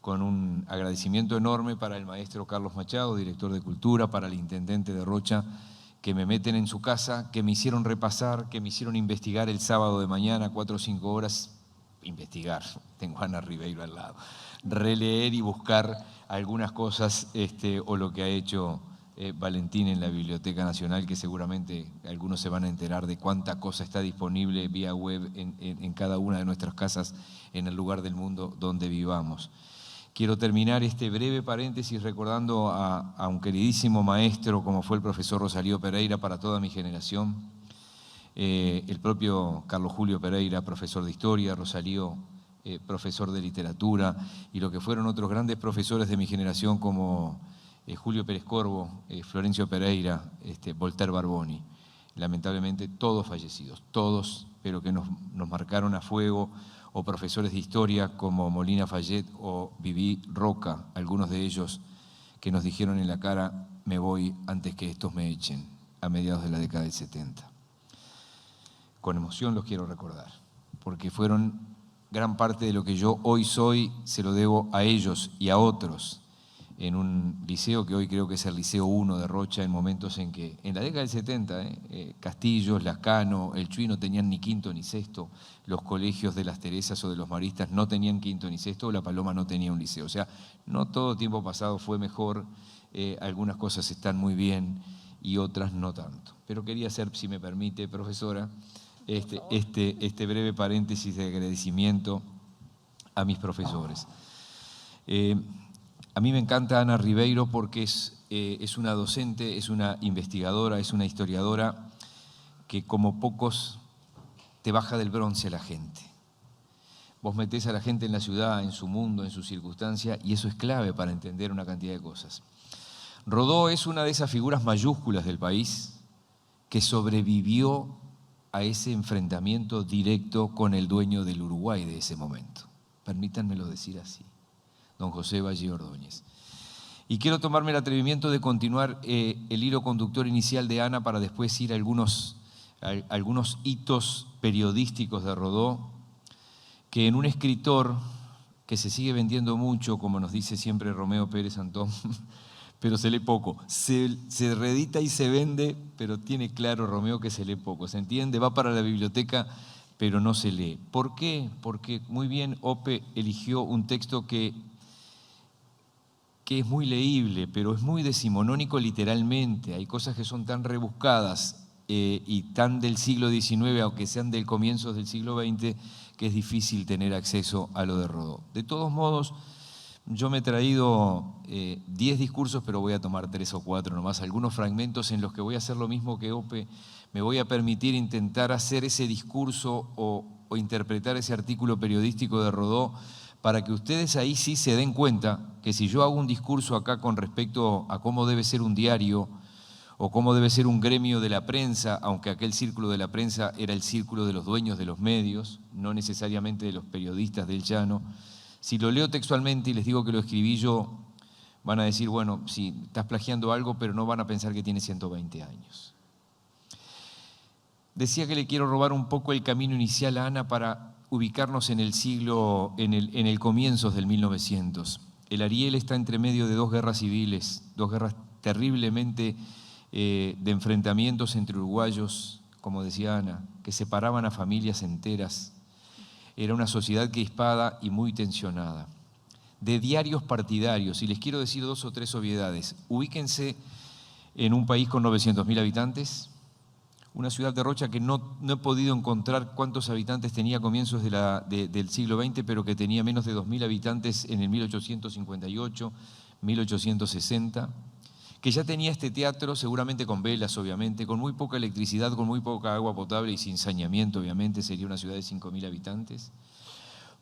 con un agradecimiento enorme para el maestro Carlos Machado, director de Cultura, para el intendente de Rocha, que me meten en su casa, que me hicieron repasar, que me hicieron investigar el sábado de mañana, 4 o 5 horas, investigar, tengo a Ana Ribeiro al lado, releer y buscar algunas cosas, o lo que ha hecho Valentín en la Biblioteca Nacional, que seguramente algunos se van a enterar de cuánta cosa está disponible vía web en cada una de nuestras casas en el lugar del mundo donde vivamos. Quiero terminar este breve paréntesis recordando a un queridísimo maestro como fue el profesor Rosalío Pereira para toda mi generación, el propio Carlos Julio Pereira, profesor de Historia, Rosalío, profesor de Literatura, y lo que fueron otros grandes profesores de mi generación como Julio Pérez Corvo, Florencio Pereira, Voltaire Barboni. Lamentablemente todos fallecidos, todos, pero que nos marcaron a fuego, o profesores de historia como Molina Fayet o Viví Roca, algunos de ellos que nos dijeron en la cara, me voy antes que estos me echen, a mediados de la década del 70. Con emoción los quiero recordar, porque fueron gran parte de lo que yo hoy soy, se lo debo a ellos y a otros. en un liceo que hoy creo que es el Liceo 1 de Rocha, en momentos en que, en la década del 70, Castillos, Lascano, el Chuy no tenían ni quinto ni sexto, los colegios de las Teresas o de los Maristas no tenían quinto ni sexto, o La Paloma no tenía un liceo. O sea, no todo tiempo pasado fue mejor, algunas cosas están muy bien y otras no tanto. Pero quería hacer, si me permite, profesora, este breve paréntesis de agradecimiento a mis profesores. A mí me encanta Ana Ribeiro porque es una docente, es una investigadora, es una historiadora que como pocos te baja del bronce a la gente. Vos metés a la gente en la ciudad, en su mundo, en su circunstancia, y eso es clave para entender una cantidad de cosas. Rodó es una de esas figuras mayúsculas del país que sobrevivió a ese enfrentamiento directo con el dueño del Uruguay de ese momento. Permítanmelo decir así. Don José Valle Ordóñez. Y quiero tomarme el atrevimiento de continuar el hilo conductor inicial de Ana para después ir a algunos hitos periodísticos de Rodó, que en un escritor que se sigue vendiendo mucho, como nos dice siempre Romeo Pérez Antón, pero se lee poco. Se reedita y se vende, pero tiene claro Romeo que se lee poco. ¿Se entiende? Va para la biblioteca, pero no se lee. ¿Por qué? Porque muy bien Ope eligió un texto que es muy leíble, pero es muy decimonónico literalmente. Hay cosas que son tan rebuscadas y tan del siglo XIX, aunque sean del comienzo del siglo XX, que es difícil tener acceso a lo de Rodó. De todos modos, yo me he traído 10 discursos, pero voy a tomar 3 o 4 nomás, algunos fragmentos en los que voy a hacer lo mismo que Ope, me voy a permitir intentar hacer ese discurso o interpretar ese artículo periodístico de Rodó, para que ustedes ahí sí se den cuenta que si yo hago un discurso acá con respecto a cómo debe ser un diario o cómo debe ser un gremio de la prensa, aunque aquel círculo de la prensa era el círculo de los dueños de los medios, no necesariamente de los periodistas del llano, si lo leo textualmente y les digo que lo escribí yo, van a decir, bueno, sí, estás plagiando algo, pero no van a pensar que tiene 120 años. Decía que le quiero robar un poco el camino inicial a Ana para ubicarnos en el siglo, en el comienzo del 1900. El Ariel está entre medio de 2 guerras civiles, 2 guerras terriblemente de enfrentamientos entre uruguayos, como decía Ana, que separaban a familias enteras. Era una sociedad crispada y muy tensionada. De diarios partidarios, y les quiero decir 2 o 3 obviedades. Ubíquense en un país con 900.000 habitantes, una ciudad de Rocha que no he podido encontrar cuántos habitantes tenía a comienzos del siglo XX, pero que tenía menos de 2.000 habitantes en el 1858, 1860, que ya tenía este teatro, seguramente con velas, obviamente, con muy poca electricidad, con muy poca agua potable y sin saneamiento, obviamente, sería una ciudad de 5.000 habitantes.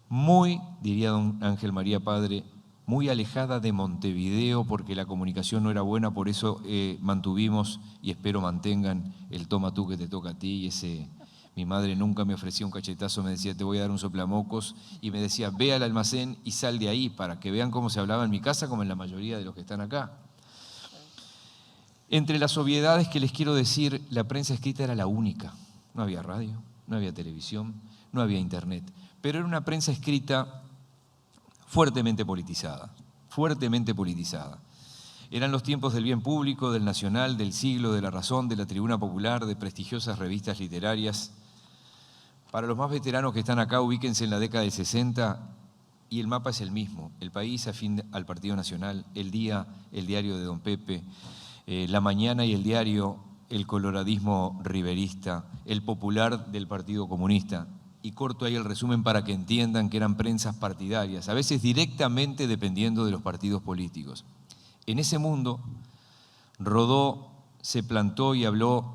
Muy, diría don Ángel María Padre, muy alejada de Montevideo porque la comunicación no era buena, por eso mantuvimos y espero mantengan el toma tú que te toca a ti. Mi madre nunca me ofrecía un cachetazo, me decía te voy a dar un soplamocos y me decía ve al almacén y sal de ahí para que vean cómo se hablaba en mi casa como en la mayoría de los que están acá. Entre las obviedades que les quiero decir, la prensa escrita era la única. No había radio, no había televisión, no había internet, pero era una prensa escrita fuertemente politizada, fuertemente politizada. Eran los tiempos del bien público, del Nacional, del Siglo, de La Razón, de la Tribuna Popular, de prestigiosas revistas literarias. Para los más veteranos que están acá, ubíquense en la década del 60 y el mapa es el mismo. El País afín al Partido Nacional, El Día, el diario de don Pepe, La Mañana y el diario, el coloradismo riverista, el Popular del Partido Comunista. Y corto ahí el resumen para que entiendan que eran prensas partidarias, a veces directamente dependiendo de los partidos políticos. En ese mundo, Rodó se plantó y habló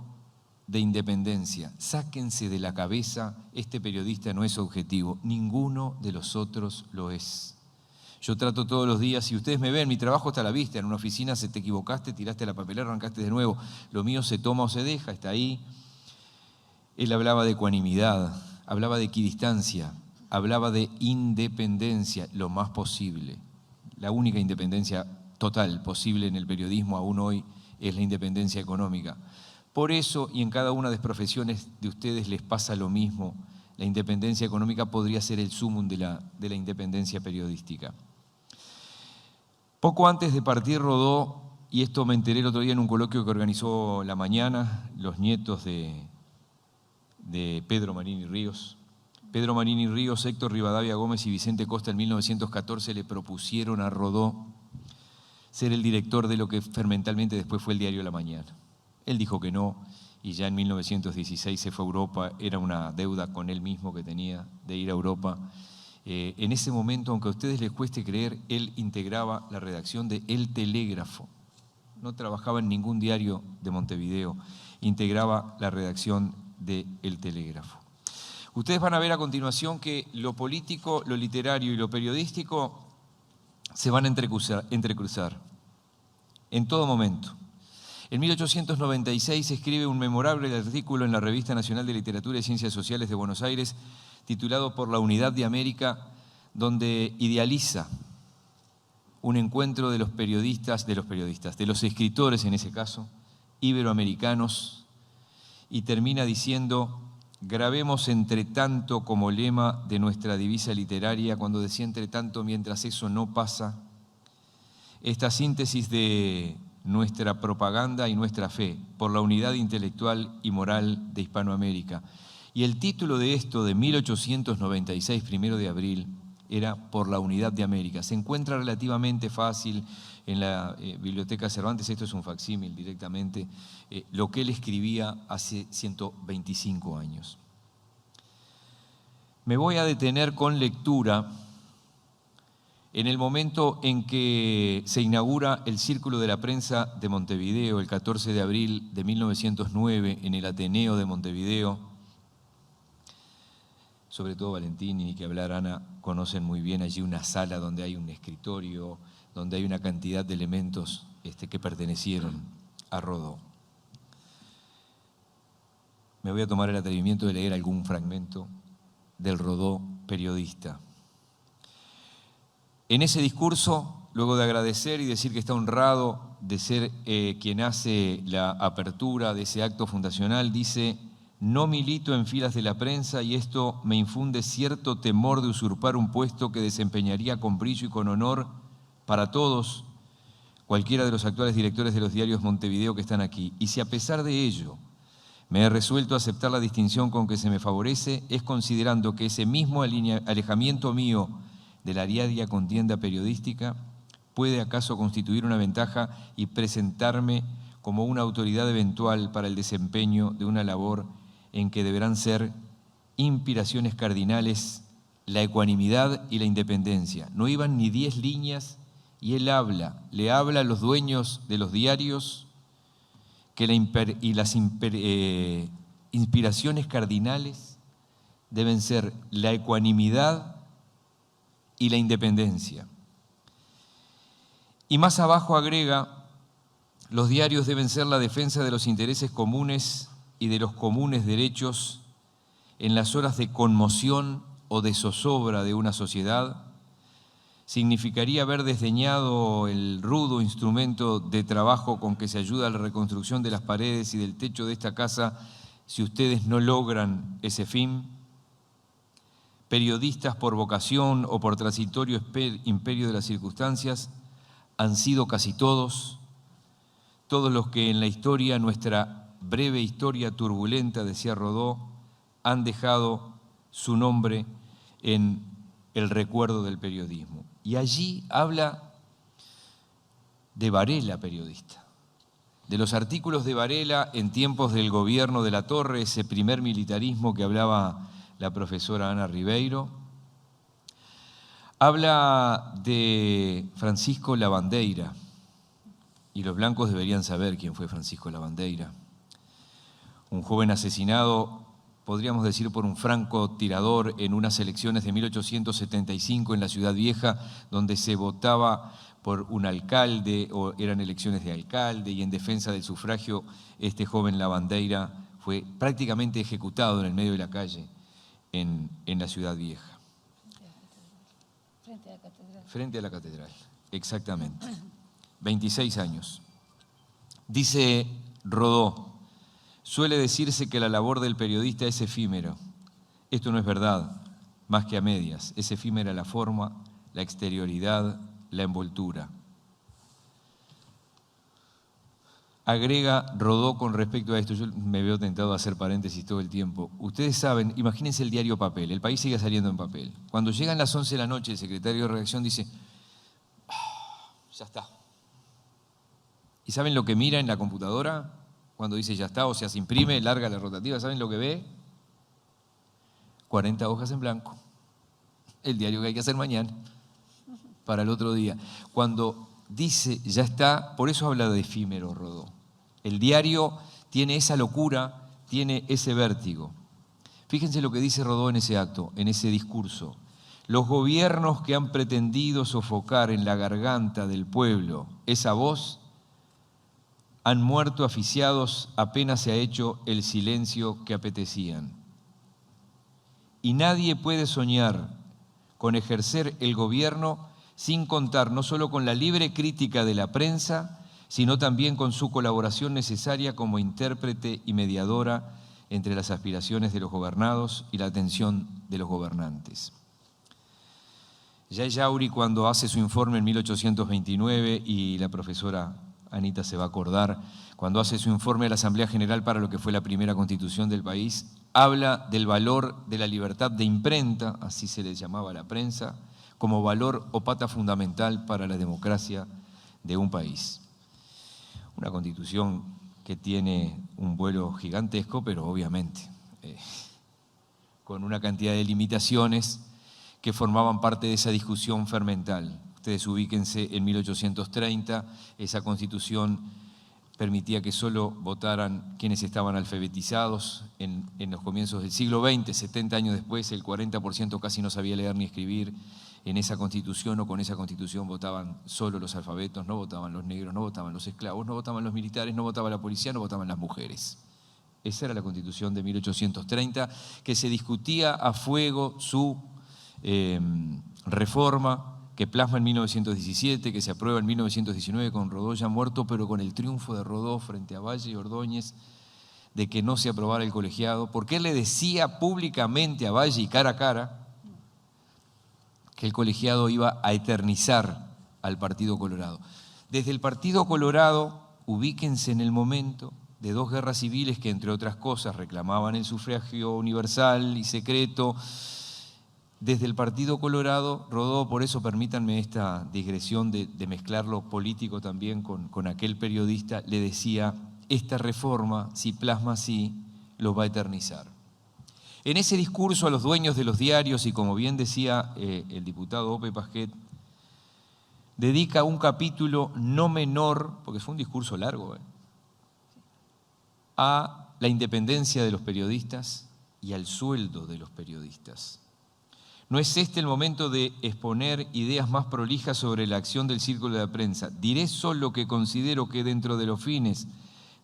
de independencia. Sáquense de la cabeza, este periodista no es objetivo, ninguno de los otros lo es. Yo trato todos los días, si ustedes me ven, mi trabajo está a la vista, en una oficina se te equivocaste, tiraste la papelera, arrancaste de nuevo, lo mío se toma o se deja, está ahí. Él hablaba de ecuanimidad, hablaba de equidistancia, hablaba de independencia, lo más posible. La única independencia total posible en el periodismo aún hoy es la independencia económica. Por eso, y en cada una de las profesiones de ustedes les pasa lo mismo, la independencia económica podría ser el sumum de la independencia periodística. Poco antes de partir Rodó, y esto me enteré el otro día en un coloquio que organizó La Mañana, los nietos de Pedro Marini Ríos. Pedro Marini Ríos, Héctor Rivadavia Gómez y Vicente Costa en 1914 le propusieron a Rodó ser el director de lo que fermentalmente después fue el diario La Mañana. Él dijo que no, y ya en 1916 se fue a Europa, era una deuda con él mismo que tenía de ir a Europa. En ese momento, aunque a ustedes les cueste creer, él integraba la redacción de El Telégrafo. No trabajaba en ningún diario de Montevideo, integraba la redacción de El Telégrafo. Ustedes van a ver a continuación que lo político, lo literario y lo periodístico se van a entrecruzar en todo momento. En 1896 escribe un memorable artículo en la Revista Nacional de Literatura y Ciencias Sociales de Buenos Aires, titulado Por la Unidad de América, donde idealiza un encuentro de los escritores en ese caso, iberoamericanos, y termina diciendo: grabemos entre tanto como lema de nuestra divisa literaria, cuando decía entre tanto, mientras eso no pasa, esta síntesis de nuestra propaganda y nuestra fe, por la unidad intelectual y moral de Hispanoamérica. Y el título de esto, de 1896, 1 de abril, era Por la Unidad de América. Se encuentra relativamente fácil en la Biblioteca Cervantes, esto es un facsímil directamente, lo que él escribía hace 125 años. Me voy a detener con lectura en el momento en que se inaugura el Círculo de la Prensa de Montevideo, el 14 de abril de 1909, en el Ateneo de Montevideo. Sobre todo Valentín y ni que hablar Ana conocen muy bien allí una sala donde hay un escritorio, donde hay una cantidad de elementos que pertenecieron a Rodó. Me voy a tomar el atrevimiento de leer algún fragmento del Rodó periodista. En ese discurso, luego de agradecer y decir que está honrado de ser quien hace la apertura de ese acto fundacional, dice: no milito en filas de la prensa y esto me infunde cierto temor de usurpar un puesto que desempeñaría con brillo y con honor para todos, cualquiera de los actuales directores de los diarios Montevideo que están aquí. Y si a pesar de ello me he resuelto a aceptar la distinción con que se me favorece, es considerando que ese mismo alejamiento mío de la diaria contienda periodística puede acaso constituir una ventaja y presentarme como una autoridad eventual para el desempeño de una labor en que deberán ser inspiraciones cardinales la ecuanimidad y la independencia. No iban ni 10 líneas y él le habla a los dueños de los diarios que las inspiraciones cardinales deben ser la ecuanimidad y la independencia. Y más abajo agrega: los diarios deben ser la defensa de los intereses comunes y de los comunes derechos en las horas de conmoción o de zozobra de una sociedad. Significaría haber desdeñado el rudo instrumento de trabajo con que se ayuda a la reconstrucción de las paredes y del techo de esta casa si ustedes no logran ese fin. Periodistas por vocación o por transitorio imperio de las circunstancias han sido casi todos los que en la historia, nuestra breve historia turbulenta, decía Rodó, han dejado su nombre en el recuerdo del periodismo. Y allí habla de Varela, periodista, de los artículos de Varela en tiempos del gobierno de la Torre, ese primer militarismo que hablaba la profesora Ana Ribeiro. Habla de Francisco Lavandeira, y los blancos deberían saber quién fue Francisco Lavandeira, un joven asesinado, podríamos decir, por un francotirador en unas elecciones de 1875 en la Ciudad Vieja, donde se votaba por un alcalde, o eran elecciones de alcalde, y en defensa del sufragio, este joven Lavandeira fue prácticamente ejecutado en el medio de la calle en la Ciudad Vieja. Frente a la catedral. Frente a la catedral, exactamente. 26 años. Dice Rodó: suele decirse que la labor del periodista es efímero. Esto no es verdad, más que a medias. Es efímera la forma, la exterioridad, la envoltura. Agrega Rodó con respecto a esto, yo me veo tentado a hacer paréntesis todo el tiempo. Ustedes saben, imagínense el diario papel, el país sigue saliendo en papel. Cuando llegan las 11 de la noche, el secretario de redacción dice, ya está. ¿Y saben lo que mira en la computadora? Cuando dice ya está, o sea, se imprime, larga la rotativa, ¿saben lo que ve? 40 hojas en blanco. El diario que hay que hacer mañana, para el otro día. Cuando dice ya está, por eso habla de efímero Rodó. El diario tiene esa locura, tiene ese vértigo. Fíjense lo que dice Rodó en ese acto, en ese discurso. Los gobiernos que han pretendido sofocar en la garganta del pueblo esa voz han muerto asfixiados apenas se ha hecho el silencio que apetecían. Y nadie puede soñar con ejercer el gobierno sin contar no solo con la libre crítica de la prensa, sino también con su colaboración necesaria como intérprete y mediadora entre las aspiraciones de los gobernados y la atención de los gobernantes. Yauri, cuando hace su informe en 1829, y la profesora Anita se va a acordar, cuando hace su informe a la Asamblea General para lo que fue la primera constitución del país, habla del valor de la libertad de imprenta, así se le llamaba a la prensa, como valor o pata fundamental para la democracia de un país. Una constitución que tiene un vuelo gigantesco, pero obviamente con una cantidad de limitaciones que formaban parte de esa discusión fermental. Ustedes ubíquense, en 1830 esa constitución permitía que solo votaran quienes estaban alfabetizados. En los comienzos del siglo XX, 70 años después, el 40% casi no sabía leer ni escribir. En esa constitución o con esa constitución votaban solo los alfabetos, no votaban los negros, no votaban los esclavos, no votaban los militares, no votaba la policía, no votaban las mujeres. Esa era la constitución de 1830, que se discutía a fuego su reforma, que plasma en 1917, que se aprueba en 1919 con Rodó ya muerto, pero con el triunfo de Rodó frente a Valle y Ordóñez de que no se aprobara el colegiado, porque él le decía públicamente a Valle y cara a cara que el colegiado iba a eternizar al Partido Colorado. Desde el Partido Colorado, ubíquense en el momento de dos guerras civiles que, entre otras cosas, reclamaban el sufragio universal y secreto. Desde el Partido Colorado, Rodó, por eso permítanme esta digresión de mezclar lo político también con aquel periodista, le decía, esta reforma, si plasma así, lo va a eternizar. En ese discurso a los dueños de los diarios, y como bien decía el diputado Ope Pasquet, dedica un capítulo no menor, porque fue un discurso largo, a la independencia de los periodistas y al sueldo de los periodistas. No es este el momento de exponer ideas más prolijas sobre la acción del Círculo de la Prensa. Diré solo que considero que dentro de los fines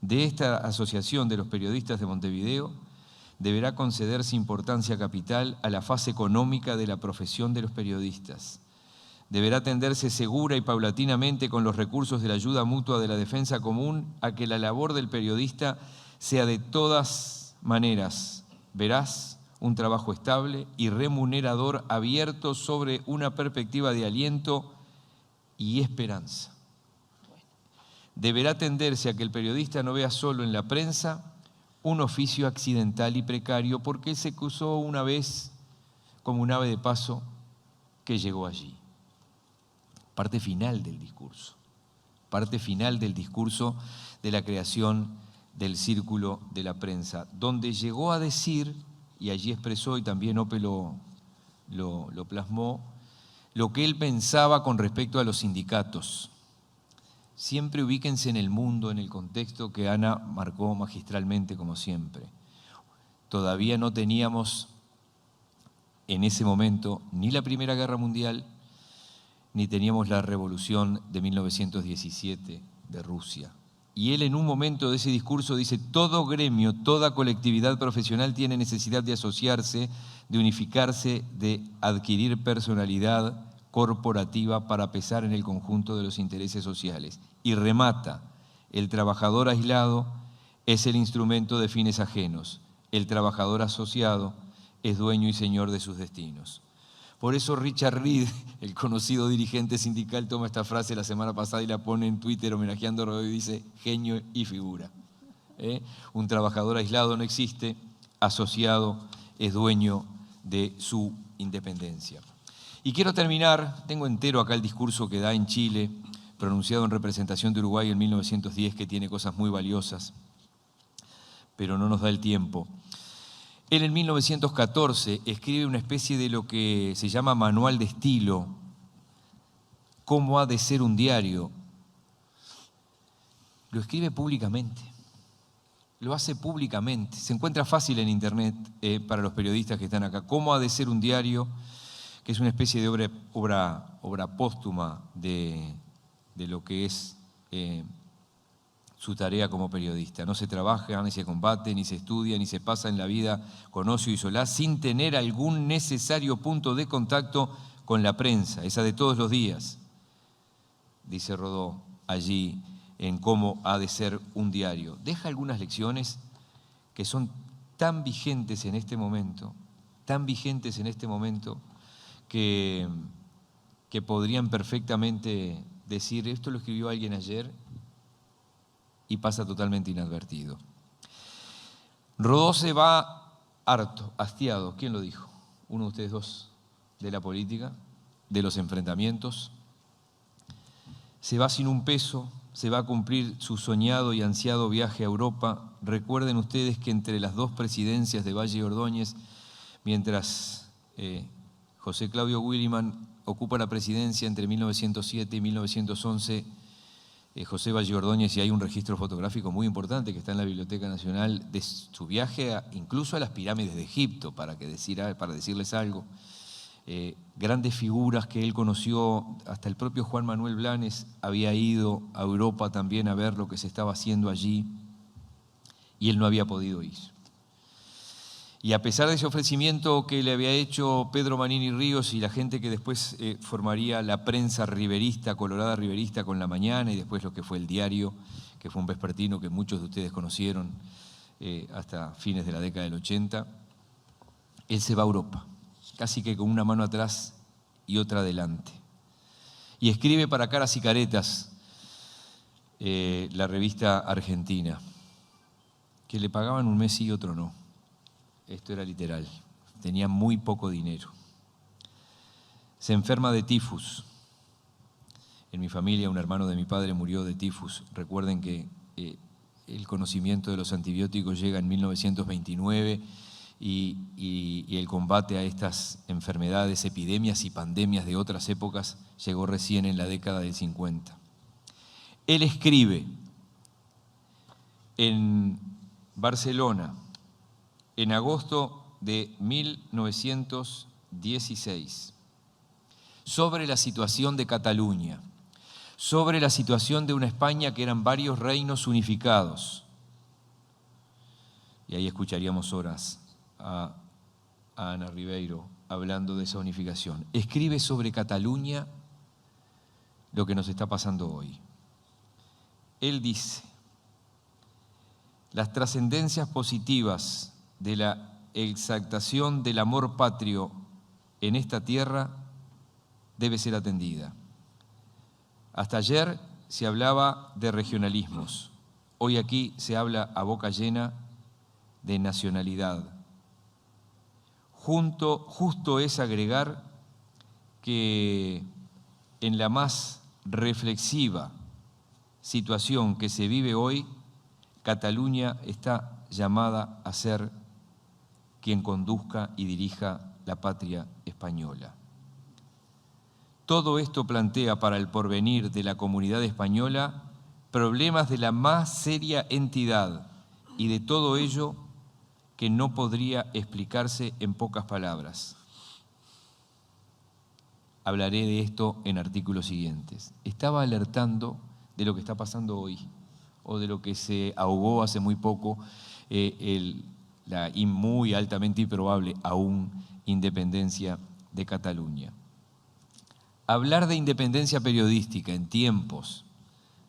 de esta asociación de los periodistas de Montevideo deberá concederse importancia capital a la fase económica de la profesión de los periodistas. Deberá atenderse segura y paulatinamente con los recursos de la ayuda mutua de la defensa común a que la labor del periodista sea de todas maneras veraz, un trabajo estable y remunerador abierto sobre una perspectiva de aliento y esperanza. Deberá tenderse a que el periodista no vea solo en la prensa un oficio accidental y precario, porque se cruzó una vez como un ave de paso que llegó allí. Parte final del discurso. Parte final del discurso de la creación del Círculo de la Prensa, donde llegó a decir, y allí expresó, y también Ope lo plasmó, lo que él pensaba con respecto a los sindicatos. Siempre ubíquense en el mundo, en el contexto que Ana marcó magistralmente, como siempre. Todavía no teníamos en ese momento ni la Primera Guerra Mundial, ni teníamos la Revolución de 1917 de Rusia. Y él en un momento de ese discurso dice, todo gremio, toda colectividad profesional tiene necesidad de asociarse, de unificarse, de adquirir personalidad corporativa para pesar en el conjunto de los intereses sociales. Y remata, el trabajador aislado es el instrumento de fines ajenos, el trabajador asociado es dueño y señor de sus destinos. Por eso Richard Reed, el conocido dirigente sindical, toma esta frase la semana pasada y la pone en Twitter homenajeando a Rodó y dice: genio y figura. Un trabajador aislado no existe, asociado es dueño de su independencia. Y quiero terminar, tengo entero acá el discurso que da en Chile, pronunciado en representación de Uruguay en 1910, que tiene cosas muy valiosas, pero no nos da el tiempo. Él en 1914 escribe una especie de lo que se llama manual de estilo, cómo ha de ser un diario. Lo escribe públicamente, lo hace públicamente. Se encuentra fácil en internet para los periodistas que están acá. Cómo ha de ser un diario, que es una especie de obra póstuma de lo que es su tarea como periodista. No se trabaja, ni se combate, ni se estudia, ni se pasa en la vida con ocio y solaz sin tener algún necesario punto de contacto con la prensa, esa de todos los días, dice Rodó allí en cómo ha de ser un diario. Deja algunas lecciones que son tan vigentes en este momento, que podrían perfectamente decir: esto lo escribió alguien ayer, y pasa totalmente inadvertido. Rodó se va harto, hastiado. ¿Quién lo dijo? Uno de ustedes dos, de la política, de los enfrentamientos. Se va sin un peso, se va a cumplir su soñado y ansiado viaje a Europa. Recuerden ustedes que entre las dos presidencias de Valle y Ordóñez, mientras José Claudio Williman ocupa la presidencia entre 1907 y 1911, José Valle Ordóñez, y hay un registro fotográfico muy importante que está en la Biblioteca Nacional de su viaje incluso a las pirámides de Egipto, para decirles algo. Grandes figuras que él conoció, hasta el propio Juan Manuel Blanes había ido a Europa también a ver lo que se estaba haciendo allí, y él no había podido ir. Y a pesar de ese ofrecimiento que le había hecho Pedro Manini Ríos y la gente que después formaría la prensa riverista, colorada riverista, con La Mañana, y después lo que fue El Diario, que fue un vespertino que muchos de ustedes conocieron hasta fines de la década del 80, él se va a Europa, casi que con una mano atrás y otra adelante. Y escribe para Caras y Caretas, la revista argentina, que le pagaban un mes sí y otro no. Esto era literal, tenía muy poco dinero. Se enferma de tifus. En mi familia un hermano de mi padre murió de tifus. Recuerden que el conocimiento de los antibióticos llega en 1929 y el combate a estas enfermedades, epidemias y pandemias de otras épocas llegó recién en la década del 50. Él escribe en Barcelona, en agosto de 1916, sobre la situación de Cataluña, sobre la situación de una España que eran varios reinos unificados. Y ahí escucharíamos horas a Ana Ribeiro hablando de esa unificación. Escribe sobre Cataluña lo que nos está pasando hoy. Él dice: las trascendencias positivas de la exaltación del amor patrio en esta tierra debe ser atendida. Hasta ayer se hablaba de regionalismos, hoy aquí se habla a boca llena de nacionalidad. Justo es agregar que en la más reflexiva situación que se vive hoy, Cataluña está llamada a ser quien conduzca y dirija la patria española. Todo esto plantea para el porvenir de la comunidad española problemas de la más seria entidad, y de todo ello que no podría explicarse en pocas palabras. Hablaré de esto en artículos siguientes. Estaba alertando de lo que está pasando hoy, o de lo que se ahogó hace muy poco, la muy altamente improbable aún independencia de Cataluña. Hablar de independencia periodística en tiempos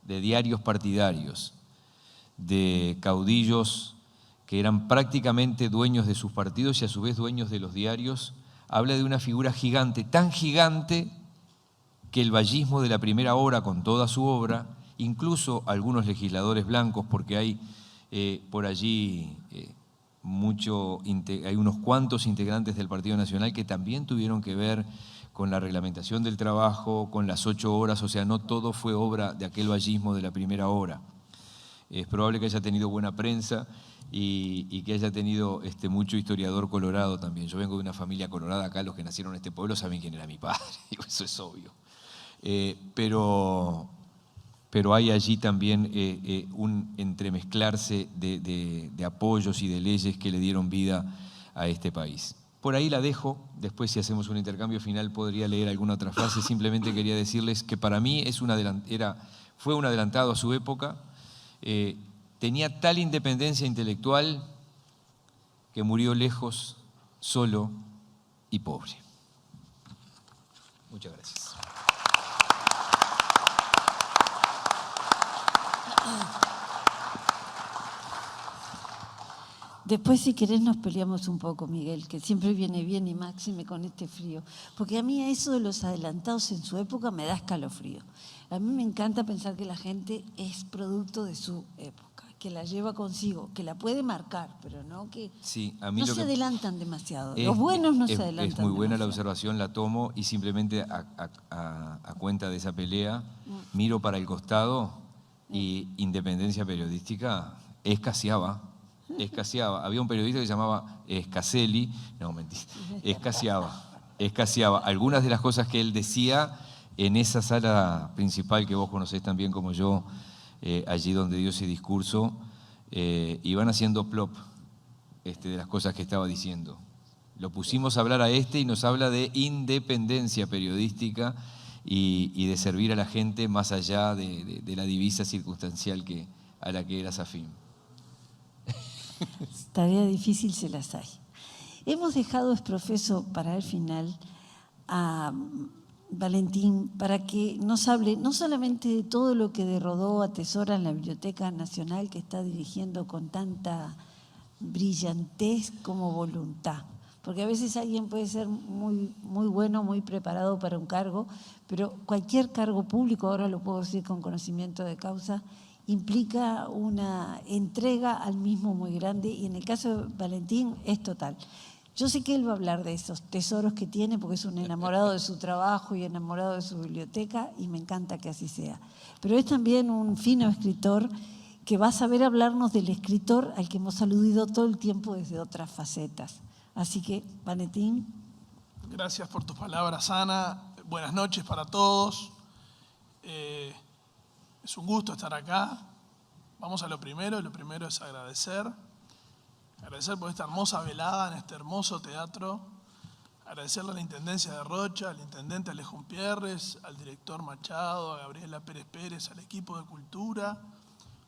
de diarios partidarios, de caudillos que eran prácticamente dueños de sus partidos y a su vez dueños de los diarios, habla de una figura gigante, tan gigante que el vallismo de la primera hora, con toda su obra, incluso algunos legisladores blancos, porque hay por allí hay unos cuantos integrantes del Partido Nacional que también tuvieron que ver con la reglamentación del trabajo, con las 8 horas, o sea, no todo fue obra de aquel vallismo de la primera hora. Es probable que haya tenido buena prensa y que haya tenido mucho historiador colorado también. Yo vengo de una familia colorada, acá los que nacieron en este pueblo saben quién era mi padre, eso es obvio. Pero hay allí también un entremezclarse de apoyos y de leyes que le dieron vida a este país. Por ahí la dejo, después si hacemos un intercambio final podría leer alguna otra frase. Simplemente quería decirles que para mí fue un adelantado a su época, tenía tal independencia intelectual que murió lejos, solo y pobre. Muchas gracias. Después, si querés, nos peleamos un poco, Miguel, que siempre viene bien y máxime con este frío. Porque a mí eso de los adelantados en su época me da escalofrío. A mí me encanta pensar que la gente es producto de su época, que la lleva consigo, que la puede marcar, pero no que sí, a mí no lo se que adelantan demasiado. Los buenos no se adelantan Es muy buena la demasiado. observación, la tomo y simplemente a cuenta de esa pelea miro para el costado y independencia periodística escaseaba. Había un periodista que se llamaba Scaselli, no, mentira, escaseaba. Algunas de las cosas que él decía en esa sala principal que vos conocés tan bien como yo, allí donde dio ese discurso, iban haciendo plop de las cosas que estaba diciendo. Lo pusimos a hablar a y nos habla de independencia periodística y de servir a la gente más allá de la divisa circunstancial a la que eras afín. Tarea difícil se las hay. Hemos dejado, profesor, para el final a Valentín para que nos hable no solamente de todo lo que de Rodó atesora en la Biblioteca Nacional, que está dirigiendo con tanta brillantez como voluntad, porque a veces alguien puede ser muy, muy bueno, muy preparado para un cargo, pero cualquier cargo público, ahora lo puedo decir con conocimiento de causa, implica una entrega al mismo muy grande y en el caso de Valentín es total. Yo sé que él va a hablar de esos tesoros que tiene porque es un enamorado de su trabajo y enamorado de su biblioteca y me encanta que así sea. Pero es también un fino escritor que va a saber hablarnos del escritor al que hemos aludido todo el tiempo desde otras facetas. Así que, Valentín. Gracias por tus palabras, Ana. Buenas noches para todos. Es un gusto estar acá. Vamos a lo primero es agradecer por esta hermosa velada en este hermoso teatro, agradecerle a la Intendencia de Rocha, al Intendente Alejo Umpierres, al Director Machado, a Gabriela Pérez Pérez, al equipo de Cultura,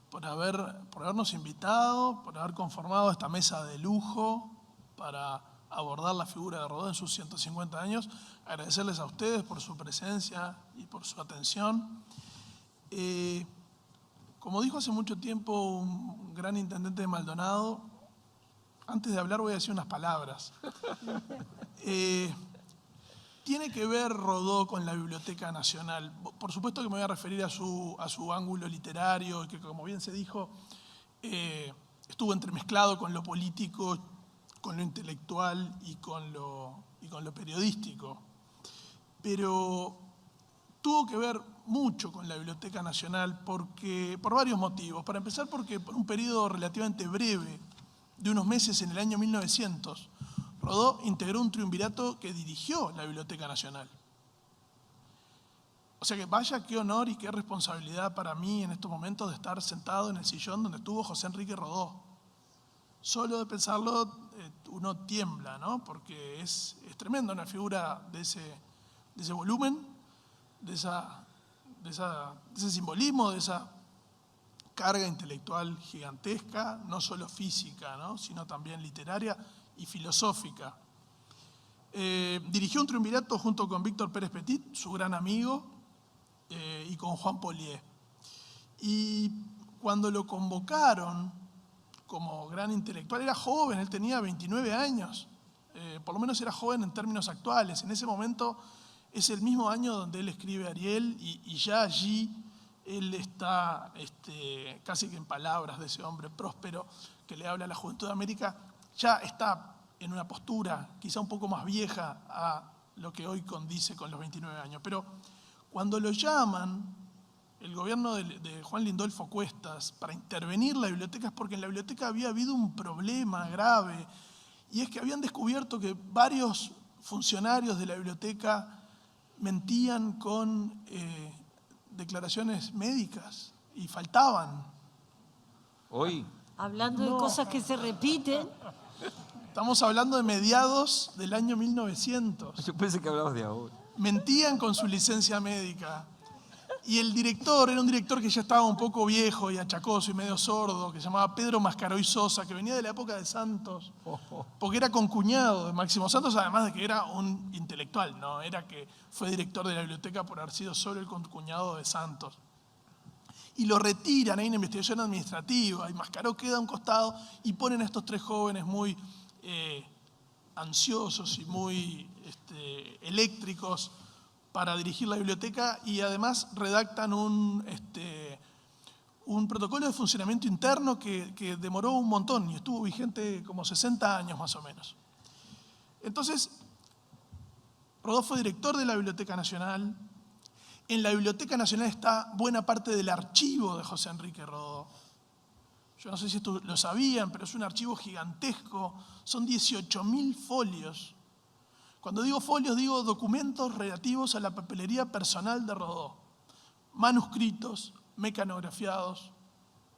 por habernos invitado, por haber conformado esta mesa de lujo para abordar la figura de Rodó en sus 150 años. Agradecerles a ustedes por su presencia y por su atención. Como dijo hace mucho tiempo un gran intendente de Maldonado, antes de hablar voy a decir unas palabras. Tiene que ver Rodó con la Biblioteca Nacional. Por supuesto que me voy a referir a su ángulo literario, que como bien se dijo, estuvo entremezclado con lo político, con lo intelectual y con lo periodístico. Pero tuvo que ver mucho con la Biblioteca Nacional por varios motivos. Para empezar, porque por un periodo relativamente breve, de unos meses en el año 1900, Rodó integró un triunvirato que dirigió la Biblioteca Nacional. O sea que vaya qué honor y qué responsabilidad para mí en estos momentos de estar sentado en el sillón donde estuvo José Enrique Rodó. Solo de pensarlo uno tiembla, ¿no? Porque es tremenda una figura de ese volumen, de ese simbolismo, de esa carga intelectual gigantesca, no solo física, ¿no? Sino también literaria y filosófica. Dirigió un triunvirato junto con Víctor Pérez Petit, su gran amigo, y con Juan Polié. Y cuando lo convocaron como gran intelectual, era joven, él tenía 29 años, por lo menos era joven en términos actuales. En ese momento es el mismo año donde él escribe Ariel y ya allí él está casi que en palabras de ese hombre próspero que le habla a la juventud de América, ya está en una postura quizá un poco más vieja a lo que hoy condice con los 29 años. Pero cuando lo llaman, el gobierno de Juan Lindolfo Cuestas, para intervenir la biblioteca, es porque en la biblioteca había habido un problema grave, y es que habían descubierto que varios funcionarios de la biblioteca mentían con declaraciones médicas y faltaban. Hoy, Hablando de cosas que se repiten. Estamos hablando de mediados del año 1900. yo pensé que hablabas de ahora. Mentían con su licencia médica. Y el director era un director que ya estaba un poco viejo y achacoso y medio sordo, que se llamaba Pedro Mascaroy Sosa, que venía de la época de Santos, porque era concuñado de Máximo Santos, además de que era un intelectual, no era que fue director de la biblioteca por haber sido solo el concuñado de Santos. Y lo retiran, hay una investigación administrativa, y Mascaró queda a un costado y ponen a estos tres jóvenes muy ansiosos y muy eléctricos para dirigir la biblioteca, y además redactan un protocolo de funcionamiento interno que demoró un montón y estuvo vigente como 60 años más o menos. Entonces, Rodó fue director de la Biblioteca Nacional. En la Biblioteca Nacional está buena parte del archivo de José Enrique Rodó. Yo no sé si esto lo sabían, pero es un archivo gigantesco. Son 18.000 folios. Cuando digo folios, digo documentos relativos a la papelería personal de Rodó. Manuscritos, mecanografiados,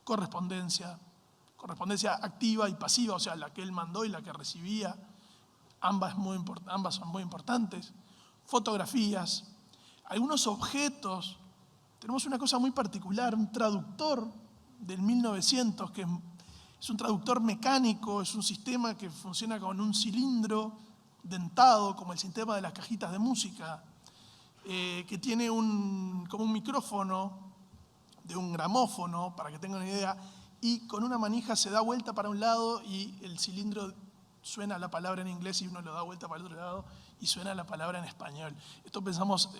correspondencia activa y pasiva, o sea, la que él mandó y la que recibía. Ambas son muy importantes. Fotografías, algunos objetos. Tenemos una cosa muy particular, un traductor del 1900, que es un traductor mecánico, es un sistema que funciona con un cilindro dentado, como el sistema de las cajitas de música, que tiene como un micrófono de un gramófono, para que tengan una idea, y con una manija se da vuelta para un lado y el cilindro suena la palabra en inglés y uno lo da vuelta para el otro lado y suena la palabra en español. Esto pensamos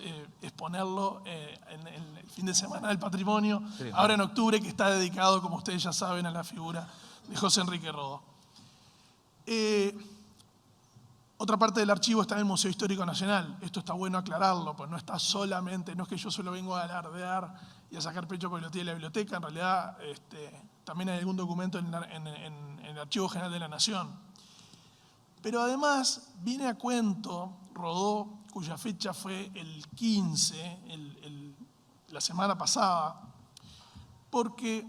exponerlo en el fin de semana del patrimonio, ahora en octubre, que está dedicado, como ustedes ya saben, a la figura de José Enrique Rodó. Otra parte del archivo está en el Museo Histórico Nacional. Esto está bueno aclararlo, pues no está solamente, no es que yo solo vengo a alardear y a sacar pecho porque lo tiene la biblioteca. En realidad también hay algún documento en el Archivo General de la Nación. Pero además viene a cuento Rodó, cuya fecha fue el 15, la semana pasada, porque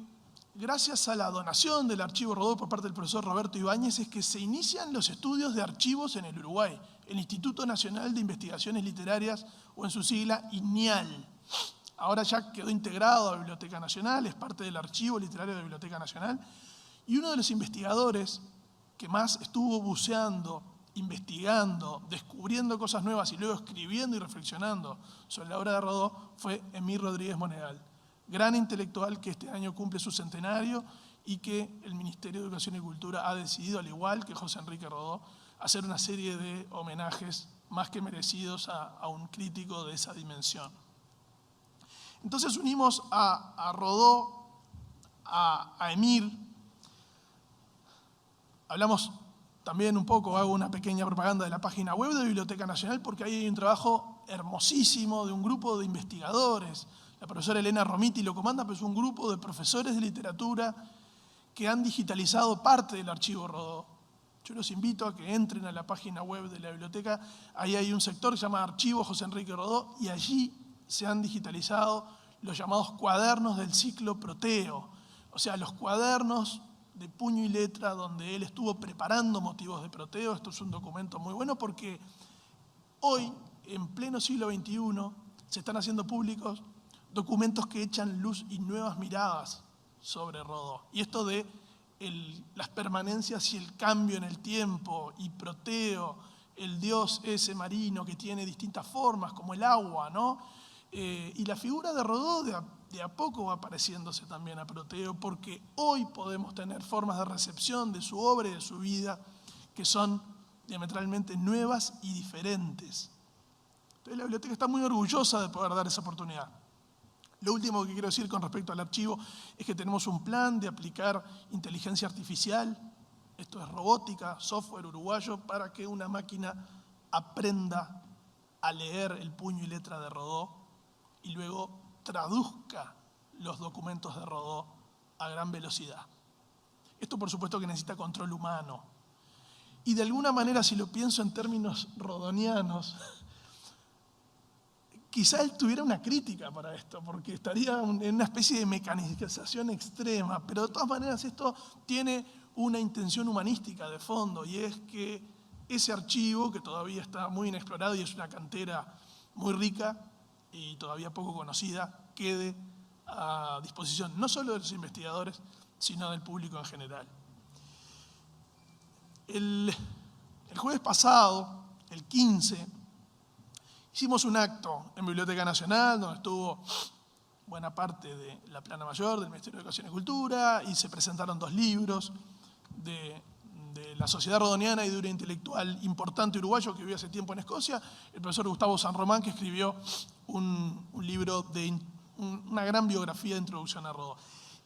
gracias a la donación del Archivo Rodó por parte del profesor Roberto Ibáñez es que se inician los estudios de archivos en el Uruguay, el Instituto Nacional de Investigaciones Literarias, o en su sigla INIAL. Ahora ya quedó integrado a la Biblioteca Nacional, es parte del Archivo Literario de la Biblioteca Nacional, y uno de los investigadores que más estuvo buceando, investigando, descubriendo cosas nuevas y luego escribiendo y reflexionando sobre la obra de Rodó fue Emir Rodríguez Monegal, gran intelectual que este año cumple su centenario y que el Ministerio de Educación y Cultura ha decidido, al igual que José Enrique Rodó, hacer una serie de homenajes más que merecidos a un crítico de esa dimensión. Entonces unimos a Rodó, a Emir. Hablamos también un poco, hago una pequeña propaganda de la página web de Biblioteca Nacional, porque ahí hay un trabajo hermosísimo de un grupo de investigadores. La profesora Elena Romiti lo comanda, pero es un grupo de profesores de literatura que han digitalizado parte del archivo Rodó. Yo los invito a que entren a la página web de la biblioteca. Ahí hay un sector que se llama Archivo José Enrique Rodó, y allí se han digitalizado los llamados cuadernos del ciclo Proteo, o sea, los cuadernos de puño y letra donde él estuvo preparando motivos de Proteo. Esto es un documento muy bueno porque hoy, en pleno siglo XXI, se están haciendo públicos documentos que echan luz y nuevas miradas sobre Rodó. Y esto de las permanencias y el cambio en el tiempo, y Proteo, el dios ese marino que tiene distintas formas, como el agua, ¿no? Y la figura de Rodó de a poco va pareciéndose también a Proteo, porque hoy podemos tener formas de recepción de su obra y de su vida que son diametralmente nuevas y diferentes. Entonces la biblioteca está muy orgullosa de poder dar esa oportunidad. Lo último que quiero decir con respecto al archivo es que tenemos un plan de aplicar inteligencia artificial, esto es robótica, software uruguayo, para que una máquina aprenda a leer el puño y letra de Rodó y luego traduzca los documentos de Rodó a gran velocidad. Esto por supuesto que necesita control humano. Y de alguna manera, si lo pienso en términos rodonianos, quizá él tuviera una crítica para esto, porque estaría en una especie de mecanización extrema, pero de todas maneras esto tiene una intención humanística de fondo, y es que ese archivo, que todavía está muy inexplorado y es una cantera muy rica y todavía poco conocida, quede a disposición no solo de los investigadores, sino del público en general. El jueves pasado, el 15, hicimos un acto en Biblioteca Nacional donde estuvo buena parte de la Plana Mayor del Ministerio de Educación y Cultura y se presentaron 2 libros de la sociedad rodoniana y de un intelectual importante uruguayo que vivió hace tiempo en Escocia, el profesor Gustavo San Román, que escribió un libro de una gran biografía de introducción a Rodó.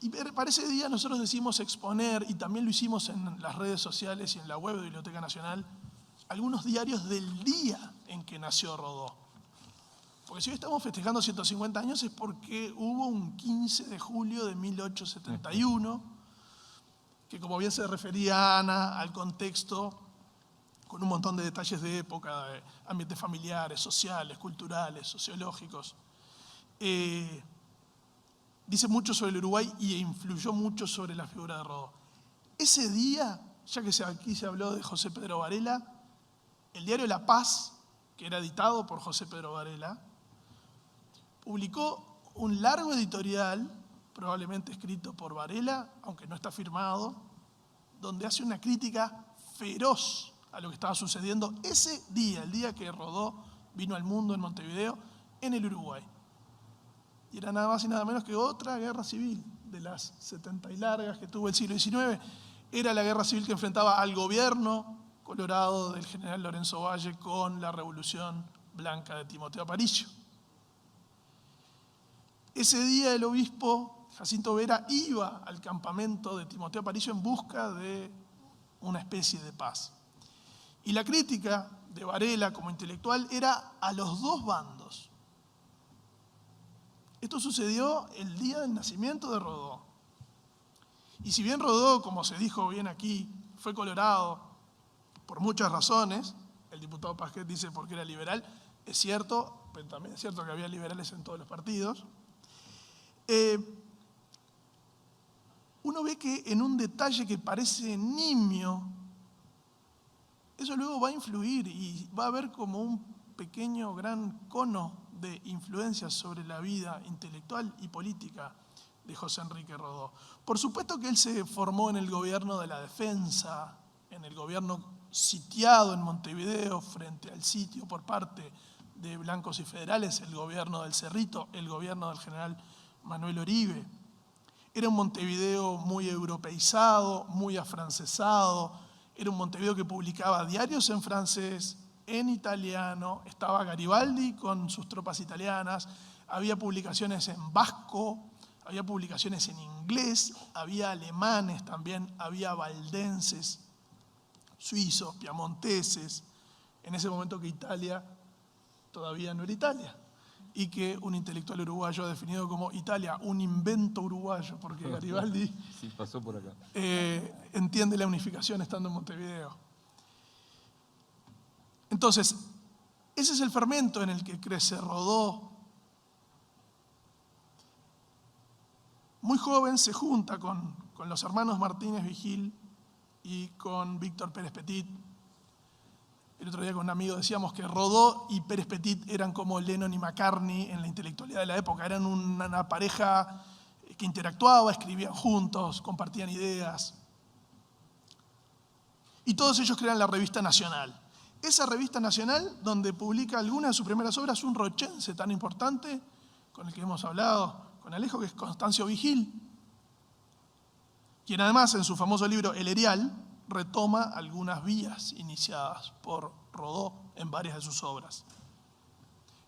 Y para ese día nosotros decidimos exponer, y también lo hicimos en las redes sociales y en la web de Biblioteca Nacional, algunos diarios del día en que nació Rodó. Porque si hoy estamos festejando 150 años es porque hubo un 15 de julio de 1871, que como bien se refería Ana al contexto, con un montón de detalles de época, de ambientes familiares, sociales, culturales, sociológicos, dice mucho sobre el Uruguay y influyó mucho sobre la figura de Rodó. Ese día, ya que aquí se habló de José Pedro Varela, el diario La Paz, que era editado por José Pedro Varela, publicó un largo editorial, probablemente escrito por Varela, aunque no está firmado, donde hace una crítica feroz a lo que estaba sucediendo ese día, el día que Rodó vino al mundo en Montevideo, en el Uruguay. Y era nada más y nada menos que otra guerra civil, de las 70 y largas que tuvo el siglo XIX. Era la guerra civil que enfrentaba al gobierno colorado del general Lorenzo Valle con la Revolución Blanca de Timoteo Aparicio. Ese día el obispo Jacinto Vera iba al campamento de Timoteo Aparicio en busca de una especie de paz. Y la crítica de Varela como intelectual era a los 2 bandos. Esto sucedió el día del nacimiento de Rodó. Y si bien Rodó, como se dijo bien aquí, fue colorado por muchas razones, el diputado Pasquet dice porque era liberal, es cierto, pero también es cierto que había liberales en todos los partidos, uno ve que en un detalle que parece nimio, eso luego va a influir y va a haber como un pequeño gran cono de influencias sobre la vida intelectual y política de José Enrique Rodó. Por supuesto que él se formó en el gobierno de la defensa, en el gobierno sitiado en Montevideo frente al sitio por parte de blancos y federales, el gobierno del Cerrito, el gobierno del general Manuel Oribe. Era un Montevideo muy europeizado, muy afrancesado, era un Montevideo que publicaba diarios en francés, en italiano, estaba Garibaldi con sus tropas italianas, había publicaciones en vasco, había publicaciones en inglés, había alemanes también, había valdenses, suizos, piamonteses, en ese momento que Italia todavía no era Italia, y que un intelectual uruguayo ha definido como Italia, un invento uruguayo, porque Garibaldi sí, pasó por acá. Entiende la unificación estando en Montevideo. Entonces, ese es el fermento en el que crece Rodó. Muy joven se junta con los hermanos Martínez Vigil y con Víctor Pérez Petit. El otro día con un amigo decíamos que Rodó y Pérez Petit eran como Lennon y McCartney en la intelectualidad de la época. Eran una pareja que interactuaba, escribían juntos, compartían ideas. Y todos ellos crean la Revista Nacional. Esa Revista Nacional, donde publica algunas de sus primeras obras, un rochense tan importante, con el que hemos hablado con Alejo, que es Constancio Vigil, quien además en su famoso libro El Erial retoma algunas vías iniciadas por Rodó en varias de sus obras.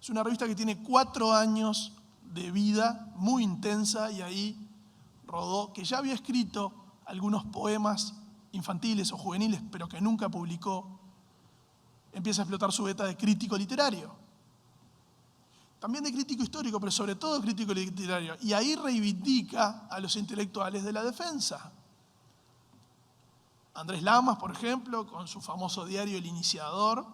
Es una revista que tiene 4 años de vida muy intensa y ahí Rodó, que ya había escrito algunos poemas infantiles o juveniles, pero que nunca publicó, empieza a explotar su beta de crítico literario. También de crítico histórico, pero sobre todo crítico literario. Y ahí reivindica a los intelectuales de la defensa. Andrés Lamas, por ejemplo, con su famoso diario El Iniciador,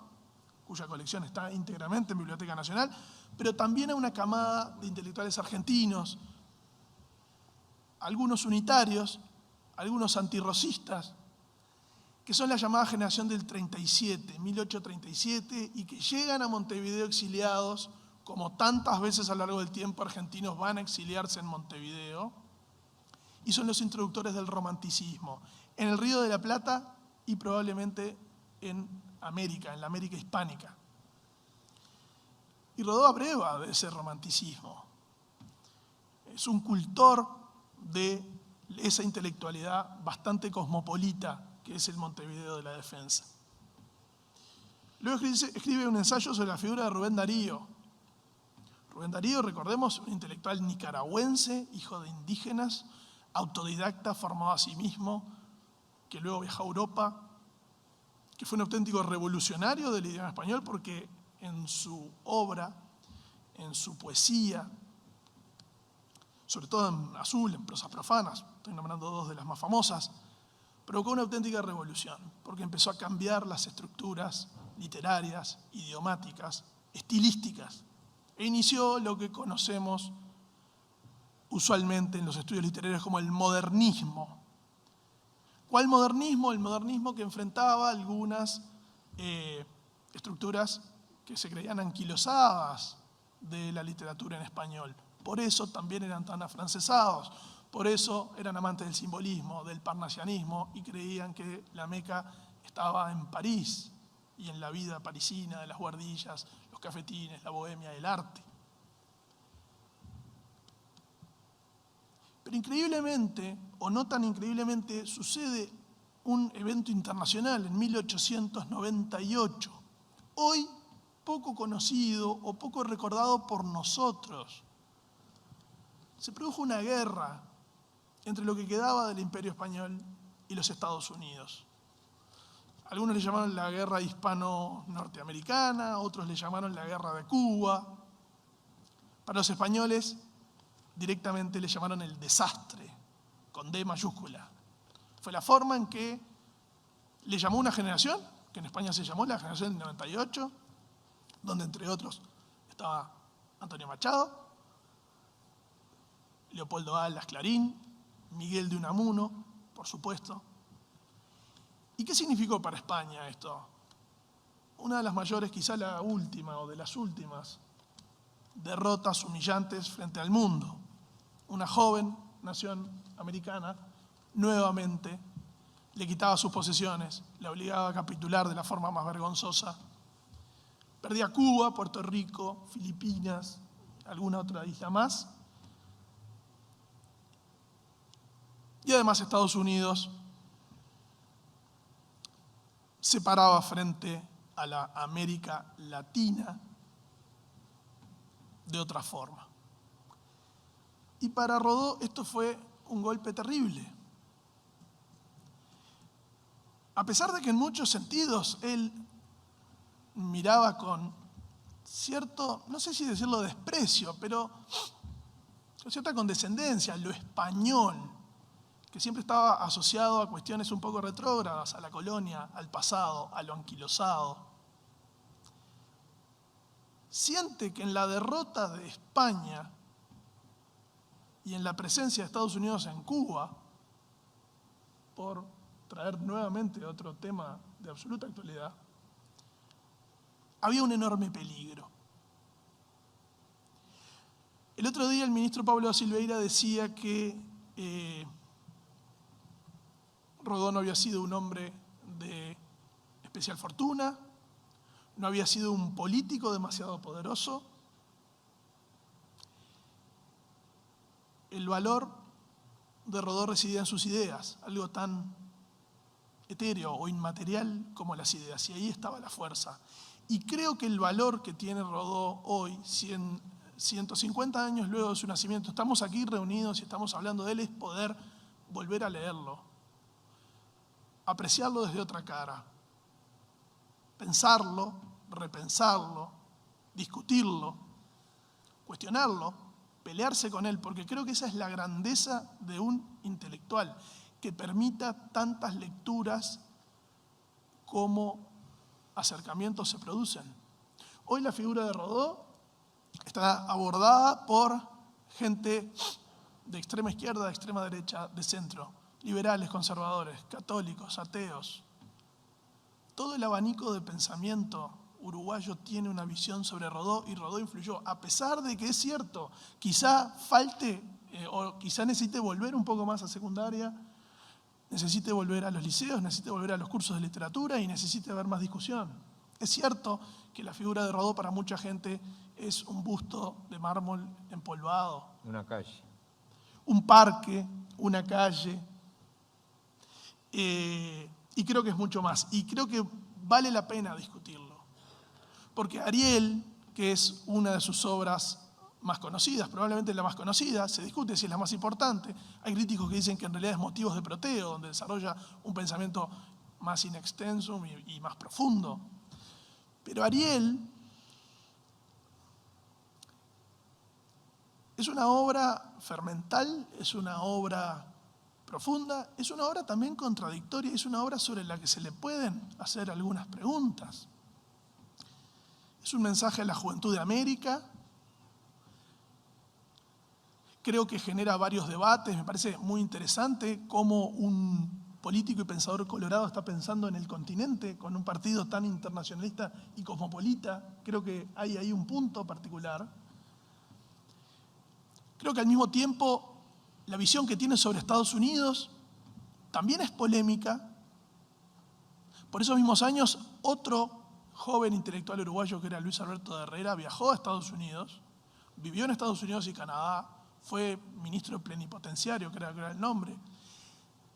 cuya colección está íntegramente en Biblioteca Nacional, pero también a una camada de intelectuales argentinos, algunos unitarios, algunos antirrocistas, que son la llamada generación del 37, 1837, y que llegan a Montevideo exiliados, como tantas veces a lo largo del tiempo argentinos van a exiliarse en Montevideo, y son los introductores del romanticismo, en el Río de la Plata y probablemente en América, en la América hispánica. Y Rodó abreva de ese romanticismo. Es un cultor de esa intelectualidad bastante cosmopolita que es el Montevideo de la defensa. Luego escribe un ensayo sobre la figura de Rubén Darío. Rubén Darío, recordemos, un intelectual nicaragüense, hijo de indígenas, autodidacta, formado a sí mismo, que luego viajó a Europa, que fue un auténtico revolucionario del idioma español porque en su obra, en su poesía, sobre todo en Azul, en prosas profanas, estoy nombrando 2 de las más famosas, provocó una auténtica revolución, porque empezó a cambiar las estructuras literarias, idiomáticas, estilísticas, e inició lo que conocemos usualmente en los estudios literarios como el modernismo. ¿Cuál modernismo? El modernismo que enfrentaba algunas estructuras que se creían anquilosadas de la literatura en español. Por eso también eran tan afrancesados, por eso eran amantes del simbolismo, del parnasianismo, y creían que la Meca estaba en París y en la vida parisina de las buhardillas, los cafetines, la bohemia, el arte. Pero increíblemente, o no tan increíblemente, sucede un evento internacional en 1898, hoy poco conocido o poco recordado por nosotros. Se produjo una guerra entre lo que quedaba del Imperio Español y los Estados Unidos. Algunos le llamaron la guerra hispano-norteamericana, otros le llamaron la guerra de Cuba. Para los españoles, directamente le llamaron el desastre, con D mayúscula. Fue la forma en que le llamó una generación, que en España se llamó la generación del 98, donde entre otros estaba Antonio Machado, Leopoldo Alas Clarín, Miguel de Unamuno, por supuesto. ¿Y qué significó para España esto? Una de las mayores, quizá la última o de las últimas, derrotas humillantes frente al mundo. Una joven nación americana nuevamente le quitaba sus posesiones, la obligaba a capitular de la forma más vergonzosa. Perdía Cuba, Puerto Rico, Filipinas, alguna otra isla más. Y además Estados Unidos se paraba frente a la América Latina de otra forma. Y para Rodó esto fue un golpe terrible. A pesar de que en muchos sentidos él miraba con cierto, no sé si decirlo desprecio, pero con cierta condescendencia lo español, que siempre estaba asociado a cuestiones un poco retrógradas, a la colonia, al pasado, a lo anquilosado. Siente que en la derrota de España y en la presencia de Estados Unidos en Cuba, por traer nuevamente otro tema de absoluta actualidad, había un enorme peligro. El otro día el ministro Pablo da Silveira decía que Rodó no había sido un hombre de especial fortuna, no había sido un político demasiado poderoso. El valor de Rodó residía en sus ideas, algo tan etéreo o inmaterial como las ideas, y ahí estaba la fuerza. Y creo que el valor que tiene Rodó hoy, 150 años luego de su nacimiento, estamos aquí reunidos y estamos hablando de él, es poder volver a leerlo, apreciarlo desde otra cara, pensarlo, repensarlo, discutirlo, cuestionarlo, pelearse con él, porque creo que esa es la grandeza de un intelectual, que permita tantas lecturas como acercamientos se producen. Hoy la figura de Rodó está abordada por gente de extrema izquierda, de extrema derecha, de centro, liberales, conservadores, católicos, ateos. Todo el abanico de pensamiento uruguayo tiene una visión sobre Rodó, y Rodó influyó, a pesar de que es cierto, quizá falte o quizá necesite volver un poco más a secundaria, necesite volver a los liceos, necesite volver a los cursos de literatura y necesite haber más discusión. Es cierto que la figura de Rodó para mucha gente es un busto de mármol empolvado. Una calle. Un parque, una calle. Y creo que es mucho más. Y creo que vale la pena discutirlo. Porque Ariel, que es una de sus obras más conocidas, probablemente la más conocida, se discute si es la más importante. Hay críticos que dicen que en realidad es Motivos de Proteo, donde desarrolla un pensamiento más in extensum y más profundo. Pero Ariel es una obra fermental, es una obra profunda, es una obra también contradictoria, es una obra sobre la que se le pueden hacer algunas preguntas. Es un mensaje a la juventud de América. Creo que genera varios debates, me parece muy interesante cómo un político y pensador colorado está pensando en el continente con un partido tan internacionalista y cosmopolita. Creo que hay ahí un punto particular. Creo que al mismo tiempo la visión que tiene sobre Estados Unidos también es polémica. Por esos mismos años, otro joven intelectual uruguayo que era Luis Alberto de Herrera viajó a Estados Unidos, vivió en Estados Unidos y Canadá, fue ministro plenipotenciario, creo que era el nombre.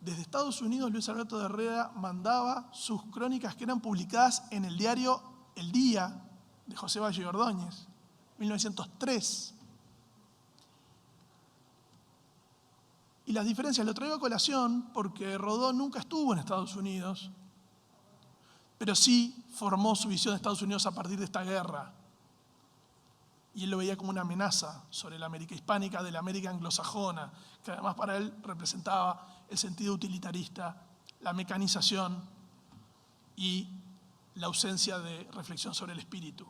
Desde Estados Unidos, Luis Alberto de Herrera mandaba sus crónicas que eran publicadas en el diario El Día de José Valle Ordóñez, 1903. Y las diferencias, lo traigo a colación porque Rodó nunca estuvo en Estados Unidos, pero sí formó su visión de Estados Unidos a partir de esta guerra. Y él lo veía como una amenaza sobre la América hispánica, de la América anglosajona, que además para él representaba el sentido utilitarista, la mecanización y la ausencia de reflexión sobre el espíritu.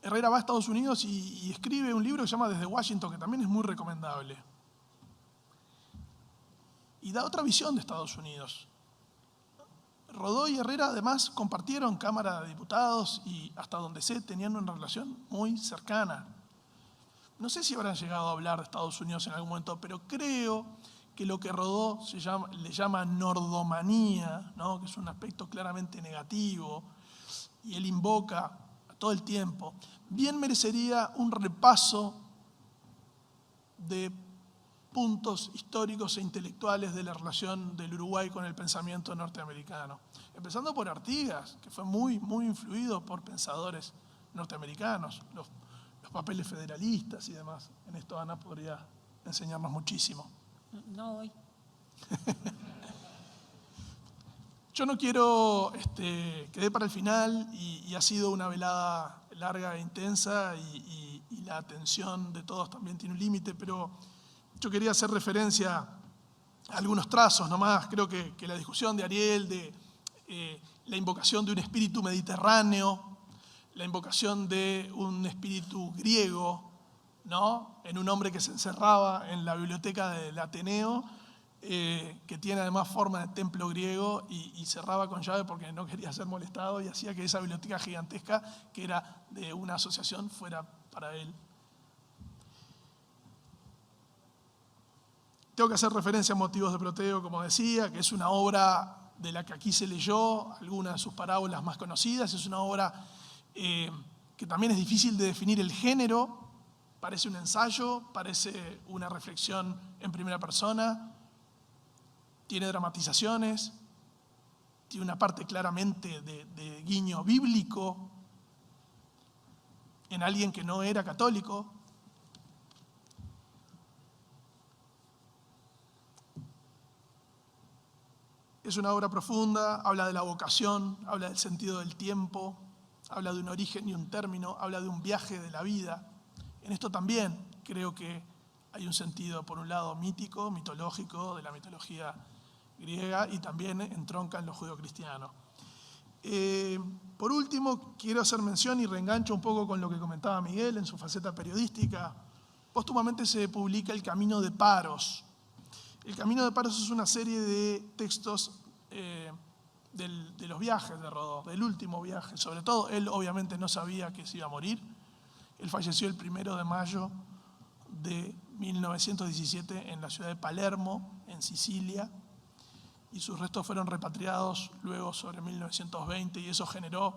Herrera va a Estados Unidos y escribe un libro que se llama Desde Washington, que también es muy recomendable. Y da otra visión de Estados Unidos. Rodó y Herrera además compartieron Cámara de Diputados y hasta donde sé tenían una relación muy cercana. No sé si habrán llegado a hablar de Estados Unidos en algún momento, pero creo que lo que Rodó le llama nordomanía, ¿no? Que es un aspecto claramente negativo, y él invoca todo el tiempo, bien merecería un repaso de puntos históricos e intelectuales de la relación del Uruguay con el pensamiento norteamericano. Empezando por Artigas, que fue muy, muy influido por pensadores norteamericanos, los papeles federalistas y demás. En esto Ana podría enseñarnos muchísimo. No hoy. Yo no quiero, quedé para el final y ha sido una velada larga e intensa y la atención de todos también tiene un límite, pero yo quería hacer referencia a algunos trazos nomás. Creo que la discusión de Ariel, de la invocación de un espíritu mediterráneo, la invocación de un espíritu griego, ¿no? En un hombre que se encerraba en la biblioteca del Ateneo, que tiene además forma de templo griego y cerraba con llave porque no quería ser molestado y hacía que esa biblioteca gigantesca, que era de una asociación, fuera para él. Tengo que hacer referencia a Motivos de Proteo, como decía, que es una obra de la que aquí se leyó algunas de sus parábolas más conocidas. Es una obra que también es difícil de definir el género. Parece un ensayo, parece una reflexión en primera persona. tiene dramatizaciones, tiene una parte claramente de guiño bíblico en alguien que no era católico. Es una obra profunda, habla de la vocación, habla del sentido del tiempo, habla de un origen y un término, habla de un viaje de la vida. En esto también creo que hay un sentido, por un lado, mítico, mitológico, de la mitología griega, y también entronca en lo judeocristiano. Por último, quiero hacer mención y reengancho un poco con lo que comentaba Miguel en su faceta periodística. Póstumamente se publica El Camino de Paros. El Camino de Paros es una serie de textos de los viajes de Rodó, del último viaje. Sobre todo, él obviamente no sabía que se iba a morir. Él falleció el 1 de mayo de 1917 en la ciudad de Palermo, en Sicilia, y sus restos fueron repatriados luego sobre 1920, y eso generó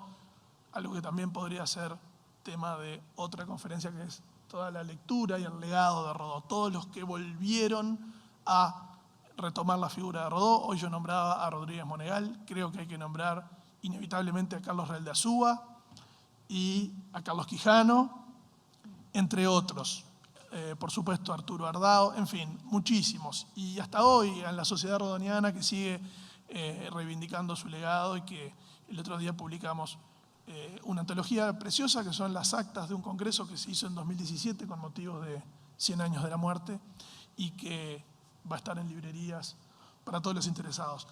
algo que también podría ser tema de otra conferencia, que es toda la lectura y el legado de Rodó. Todos los que volvieron a retomar la figura de Rodó. Hoy yo nombraba a Rodríguez Monegal, creo que hay que nombrar inevitablemente a Carlos Real de Azúa y a Carlos Quijano, entre otros. Por supuesto Arturo Ardao, en fin, muchísimos. Y hasta hoy en la sociedad rodoniana, que sigue reivindicando su legado, y que el otro día publicamos una antología preciosa que son las actas de un congreso que se hizo en 2017 con motivo de 100 años de la muerte, y que va a estar en librerías para todos los interesados.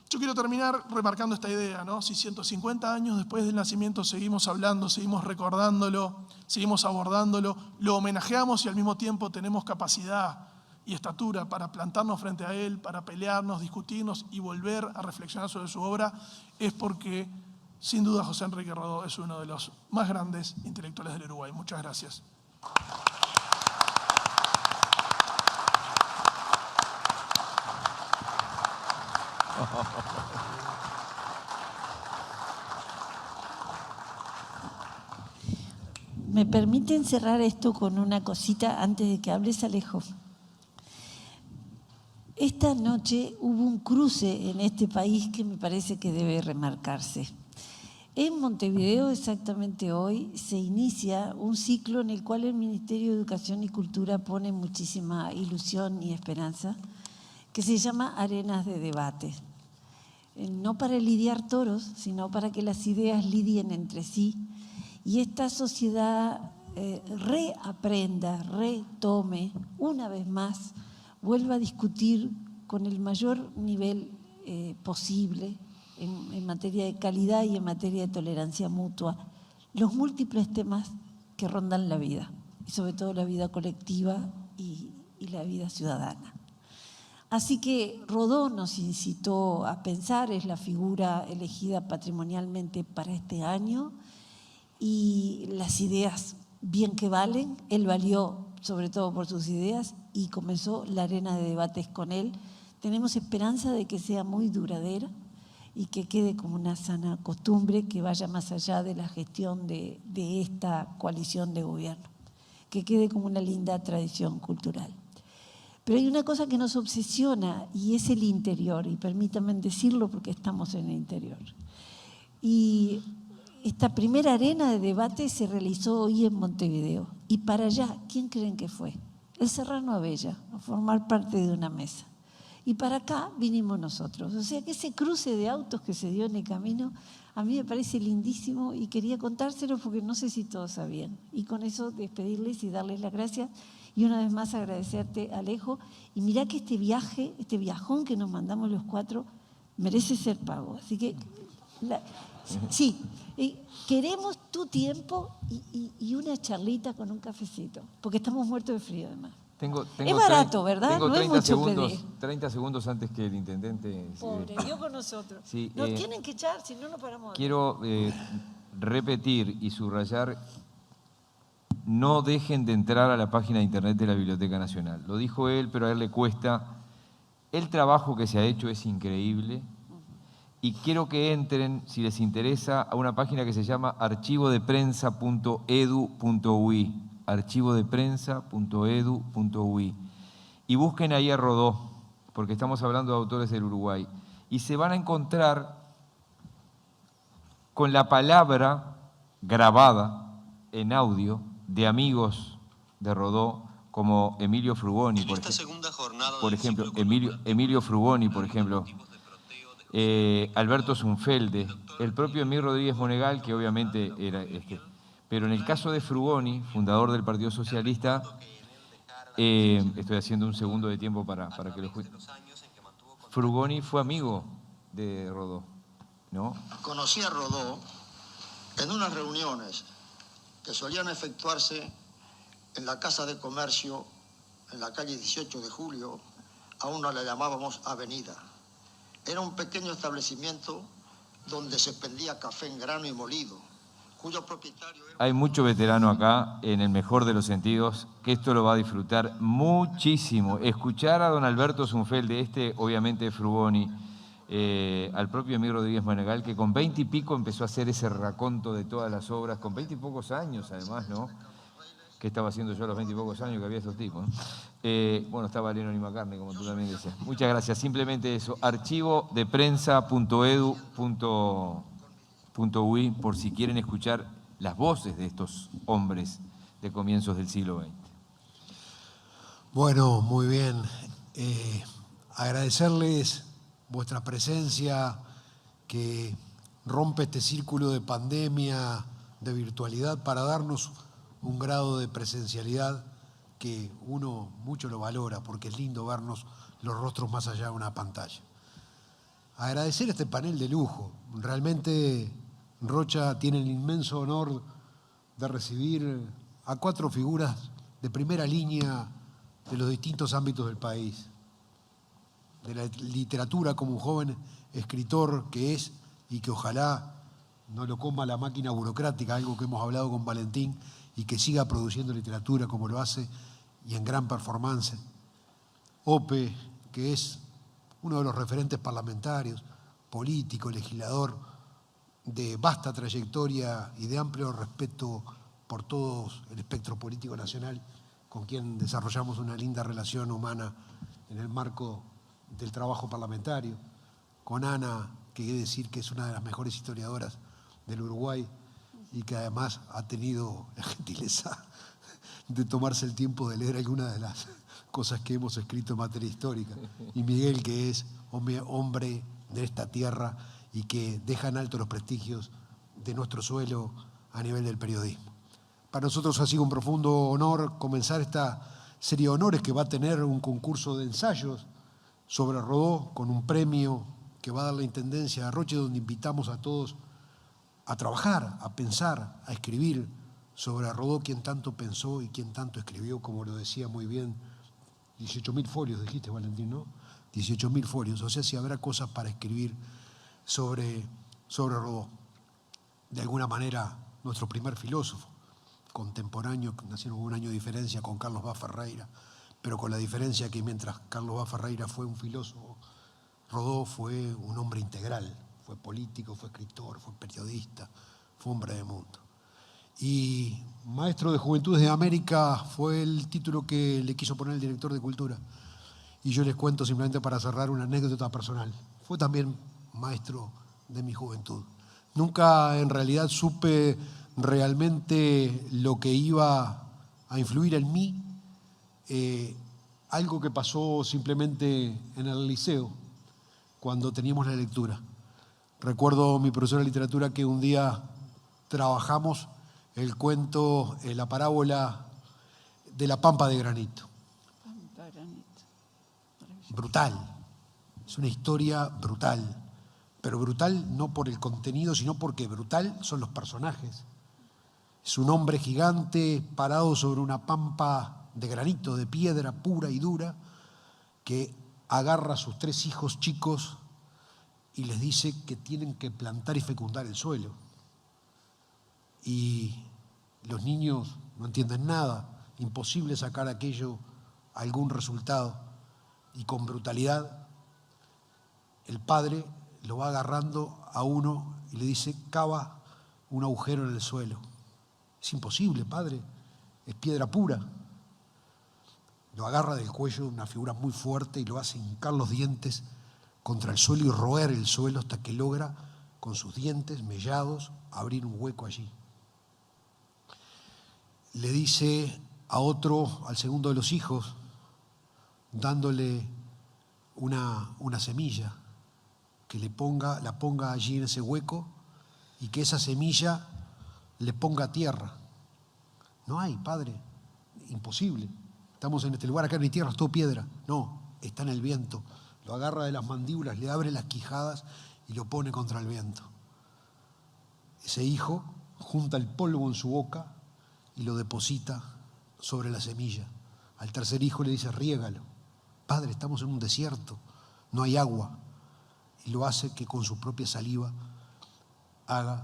Yo quiero terminar remarcando esta idea, ¿no? Si 150 años después del nacimiento seguimos hablando, seguimos recordándolo, seguimos abordándolo, lo homenajeamos y al mismo tiempo tenemos capacidad y estatura para plantarnos frente a él, para pelearnos, discutirnos y volver a reflexionar sobre su obra, es porque, sin duda, José Enrique Rodó es uno de los más grandes intelectuales del Uruguay. Muchas gracias. ¿Me permiten cerrar esto con una cosita antes de que hables, Alejo? Esta noche hubo un cruce en este país que me parece que debe remarcarse. En Montevideo, exactamente hoy, se inicia un ciclo en el cual el Ministerio de Educación y Cultura pone muchísima ilusión y esperanza, que se llama Arenas de Debate. No para lidiar toros, sino para que las ideas lidien entre sí y esta sociedad reaprenda, retome, una vez más, vuelva a discutir con el mayor nivel posible en materia de calidad y en materia de tolerancia mutua, los múltiples temas que rondan la vida, y sobre todo la vida colectiva y la vida ciudadana. Así que Rodó nos incitó a pensar, es la figura elegida patrimonialmente para este año, y las ideas bien que valen, él valió sobre todo por sus ideas y comenzó la arena de debates con él. Tenemos esperanza de que sea muy duradera y que quede como una sana costumbre que vaya más allá de la gestión de esta coalición de gobierno, que quede como una linda tradición cultural. Pero hay una cosa que nos obsesiona y es el interior, y permítanme decirlo porque estamos en el interior. Y esta primera arena de debate se realizó hoy en Montevideo. Y para allá, ¿quién creen que fue? El Serrano Abella, a formar parte de una mesa. Y para acá vinimos nosotros. O sea que ese cruce de autos que se dio en el camino, a mí me parece lindísimo y quería contárselo porque no sé si todos sabían. Y con eso despedirles y darles las gracias. Y una vez más agradecerte, Alejo. Y mirá que este viaje, este viajón que nos mandamos los cuatro, merece ser pago. Así que, sí, queremos tu tiempo y una charlita con un cafecito, porque estamos muertos de frío además. Es barato, ¿verdad? Tengo no 30 es mucho segundos, pedir. 30 segundos antes que el intendente... Pobre, Dios con nosotros. Sí, Nos tienen que echar, si no, no paramos. Quiero repetir y subrayar: no dejen de entrar a la página de internet de la Biblioteca Nacional. Lo dijo él, pero a él le cuesta. El trabajo que se ha hecho es increíble. Y quiero que entren, si les interesa, a una página que se llama archivodeprensa.edu.ui, archivodeprensa.edu.ui, y busquen ahí a Rodó, porque estamos hablando de autores del Uruguay, y se van a encontrar con la palabra grabada en audio de amigos de Rodó, como Emilio Frugoni, por ejemplo, Emilio Frugoni, por ejemplo, Alberto Zunfelde, el propio Emir Rodríguez Monegal, que obviamente era pero en el caso de Frugoni, fundador del Partido Socialista, estoy haciendo un segundo de tiempo para que lo escuchen. Frugoni fue amigo de Rodó, ¿no? Conocí a Rodó en unas reuniones que solían efectuarse en la Casa de Comercio, en la calle 18 de Julio, aún no la llamábamos Avenida. Era un pequeño establecimiento donde se vendía café en grano y molido, cuyo propietario era... Hay mucho veterano acá, en el mejor de los sentidos, que esto lo va a disfrutar muchísimo. Escuchar a don Alberto Zunfelde, obviamente de Frugoni, al propio Emir Rodríguez Monegal, que con 20 y pico empezó a hacer ese raconto de todas las obras, con 20 y pocos años además, ¿no? ¿Qué estaba haciendo yo a los 20 y pocos años que había estos tipos, ¿no? Bueno, estaba Lennon y McCartney, como tú también decías. Muchas gracias. Simplemente eso. archivodeprensa.edu.uy por si quieren escuchar las voces de estos hombres de comienzos del siglo XX. Bueno, muy bien. Agradecerles vuestra presencia que rompe este círculo de pandemia, de virtualidad, para darnos un grado de presencialidad que uno mucho lo valora, porque es lindo vernos los rostros más allá de una pantalla. Agradecer este panel de lujo. Realmente Rocha tiene el inmenso honor de recibir a 4 figuras de primera línea de los distintos ámbitos del país. De la literatura, como un joven escritor que es, y que ojalá no lo coma la máquina burocrática, algo que hemos hablado con Valentín, y que siga produciendo literatura como lo hace y en gran performance. Ope, que es uno de los referentes parlamentarios, político, legislador, de vasta trayectoria y de amplio respeto por todo el espectro político nacional, con quien desarrollamos una linda relación humana en el marco del trabajo parlamentario. Con Ana, que quiere decir que es una de las mejores historiadoras del Uruguay y que además ha tenido la gentileza de tomarse el tiempo de leer algunas de las cosas que hemos escrito en materia histórica. Y Miguel, que es hombre de esta tierra y que deja en alto los prestigios de nuestro suelo a nivel del periodismo. Para nosotros ha sido un profundo honor comenzar esta serie de honores que va a tener un concurso de ensayos sobre Rodó, con un premio que va a dar la Intendencia de Roche, donde invitamos a todos a trabajar, a pensar, a escribir sobre Rodó, quien tanto pensó y quien tanto escribió, como lo decía muy bien, 18.000 folios, dijiste, Valentín, ¿no? 18.000 folios, o sea, si habrá cosas para escribir sobre Rodó. De alguna manera, nuestro primer filósofo contemporáneo, nació con un año de diferencia con Carlos Vaz Ferreira, pero con la diferencia que mientras Carlos Vaz Ferreira fue un filósofo, Rodó fue un hombre integral, fue político, fue escritor, fue periodista, fue hombre de mundo. Y Maestro de Juventudes de América fue el título que le quiso poner el director de Cultura. Y yo les cuento, simplemente para cerrar, una anécdota personal. Fue también maestro de mi juventud. Nunca en realidad supe realmente lo que iba a influir en mí, algo que pasó simplemente en el liceo, cuando teníamos la lectura. Recuerdo mi profesora de literatura que un día trabajamos el cuento, la parábola de la pampa de granito. Brutal, es una historia brutal, pero brutal no por el contenido, sino porque brutal son los personajes. Es un hombre gigante parado sobre una pampa de granito, de piedra pura y dura, que agarra a sus 3 hijos chicos y les dice que tienen que plantar y fecundar el suelo. Y los niños no entienden nada, imposible sacar aquello algún resultado. Y con brutalidad el padre lo va agarrando a uno y le dice: cava un agujero en el suelo. Es imposible, padre, es piedra pura. lo agarra del cuello, una figura muy fuerte, y lo hace hincar los dientes contra el suelo y roer el suelo hasta que logra, con sus dientes mellados, abrir un hueco allí. Le dice a otro, al segundo de los hijos, dándole una semilla, que la ponga allí en ese hueco y que esa semilla le ponga tierra. No hay, padre, imposible. Estamos en este lugar, acá no hay tierra, es todo piedra. No, está en el viento. Lo agarra de las mandíbulas, le abre las quijadas y lo pone contra el viento. Ese hijo junta el polvo en su boca y lo deposita sobre la semilla. Al tercer hijo le dice, riégalo. Padre, estamos en un desierto, no hay agua. Y lo hace que con su propia saliva haga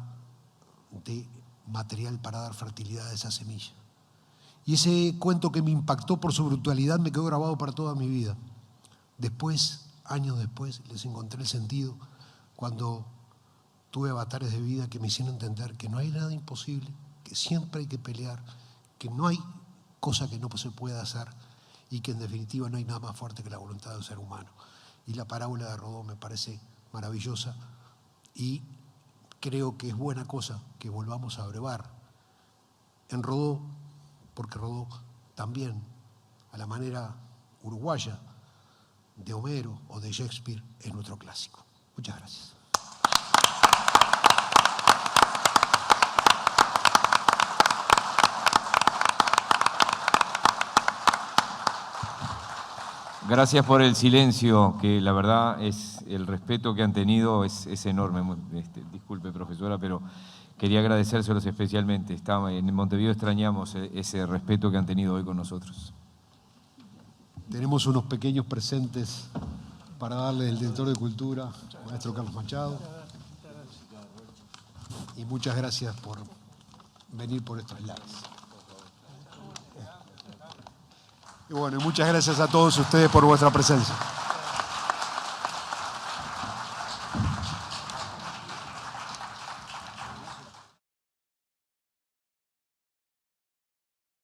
de material para dar fertilidad a esa semilla. Y ese cuento que me impactó por su brutalidad me quedó grabado para toda mi vida. Después, años después, les encontré el sentido cuando tuve avatares de vida que me hicieron entender que no hay nada imposible, que siempre hay que pelear, que no hay cosa que no se pueda hacer y que en definitiva no hay nada más fuerte que la voluntad de un ser humano. Y la parábola de Rodó me parece maravillosa y creo que es buena cosa que volvamos a abrevar en Rodó, porque Rodó también, a la manera uruguaya de Homero o de Shakespeare, es nuestro clásico. Muchas gracias. Gracias por el silencio, que la verdad es el respeto que han tenido es enorme. Disculpe, profesora, pero quería agradecérselos especialmente. En Montevideo extrañamos ese respeto que han tenido hoy con nosotros. Tenemos unos pequeños presentes para darle al director de Cultura, maestro Carlos Machado. Y muchas gracias por venir por estos lados. Y bueno, y muchas gracias a todos ustedes por vuestra presencia.